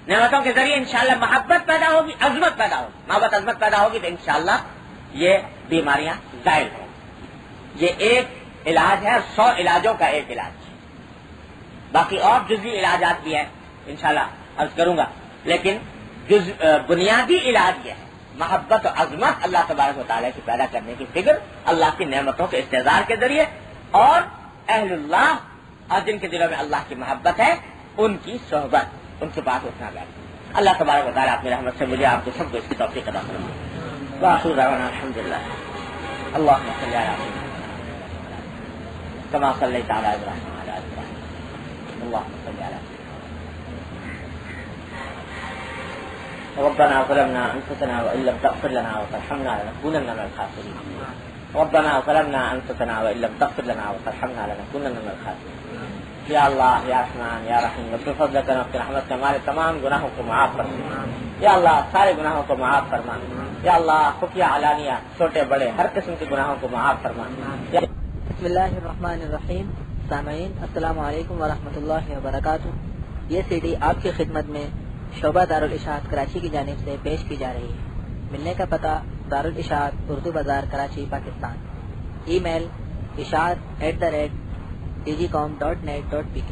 نعمتوں کے ذریعے انشاءاللہ محبت پیدا ہوگی، عظمت پیدا ہوگی، محبت عظمت پیدا ہوگی تو انشاءاللہ یہ بیماریاں زائل ہوں۔ یہ ایک علاج ہے، 100 علاجوں کا ایک علاج، باقی اور جزوی علاجات بھی ہیں انشاءاللہ عرض کروں گا، لیکن بنیادی علاج یہ ہے محبت و عظمت اللہ تبارک و تعالیٰ کی پیدا کرنے کی فکر، اللہ کی نعمتوں کے استحضار کے ذریعے، اور اہل اللہ اور جن کے دلوں میں اللہ کی محبت ہے ان کی صحبت، ان کے پاس اٹھنا بیٹھنا۔ اللہ تبارک و تعالیٰ اپنی رحمت سے مجھے آپ کو سب کو اس کی توفیق عطا فرمائے۔ وآخر دعوانا الحمدللہ، اللہم صلی علی محمد کما صلیت علی ابراہیم وعلی آل ابراہیم، اللہم صلی علی ربنا ظلمنا انفسنا وان لم تغفر لنا وترحمنا لنكونن من الخاسرین، ربنا ظلمنا انفسنا وان لم تغفر لنا وترحمنا لنكونن من الخاسرین۔ یا اللہ یا رحمان یا رحیم، اپنے فضل کرم اپنی رحمت سے ہمارے تمام گناہوں کو معاف فرما، یا اللہ سارے گناہوں کو معاف فرما، یا اللہ خفیہ علانیہ چھوٹے بڑے ہر قسم کے گناہوں کو معاف فرما۔ بسم اللہ الرحمن الرحیم۔ سامعین السلام علیکم ورحمۃ اللہ وبرکاتہ۔ یہ سی ڈی آپ کی خدمت میں شعبہ دارالاشاعت کراچی کی جانب سے پیش کی جا رہی ہے۔ ملنے کا پتہ دارالاشاعت اردو بازار کراچی پاکستان، ای میل اشاعت@dgcom.net.pk۔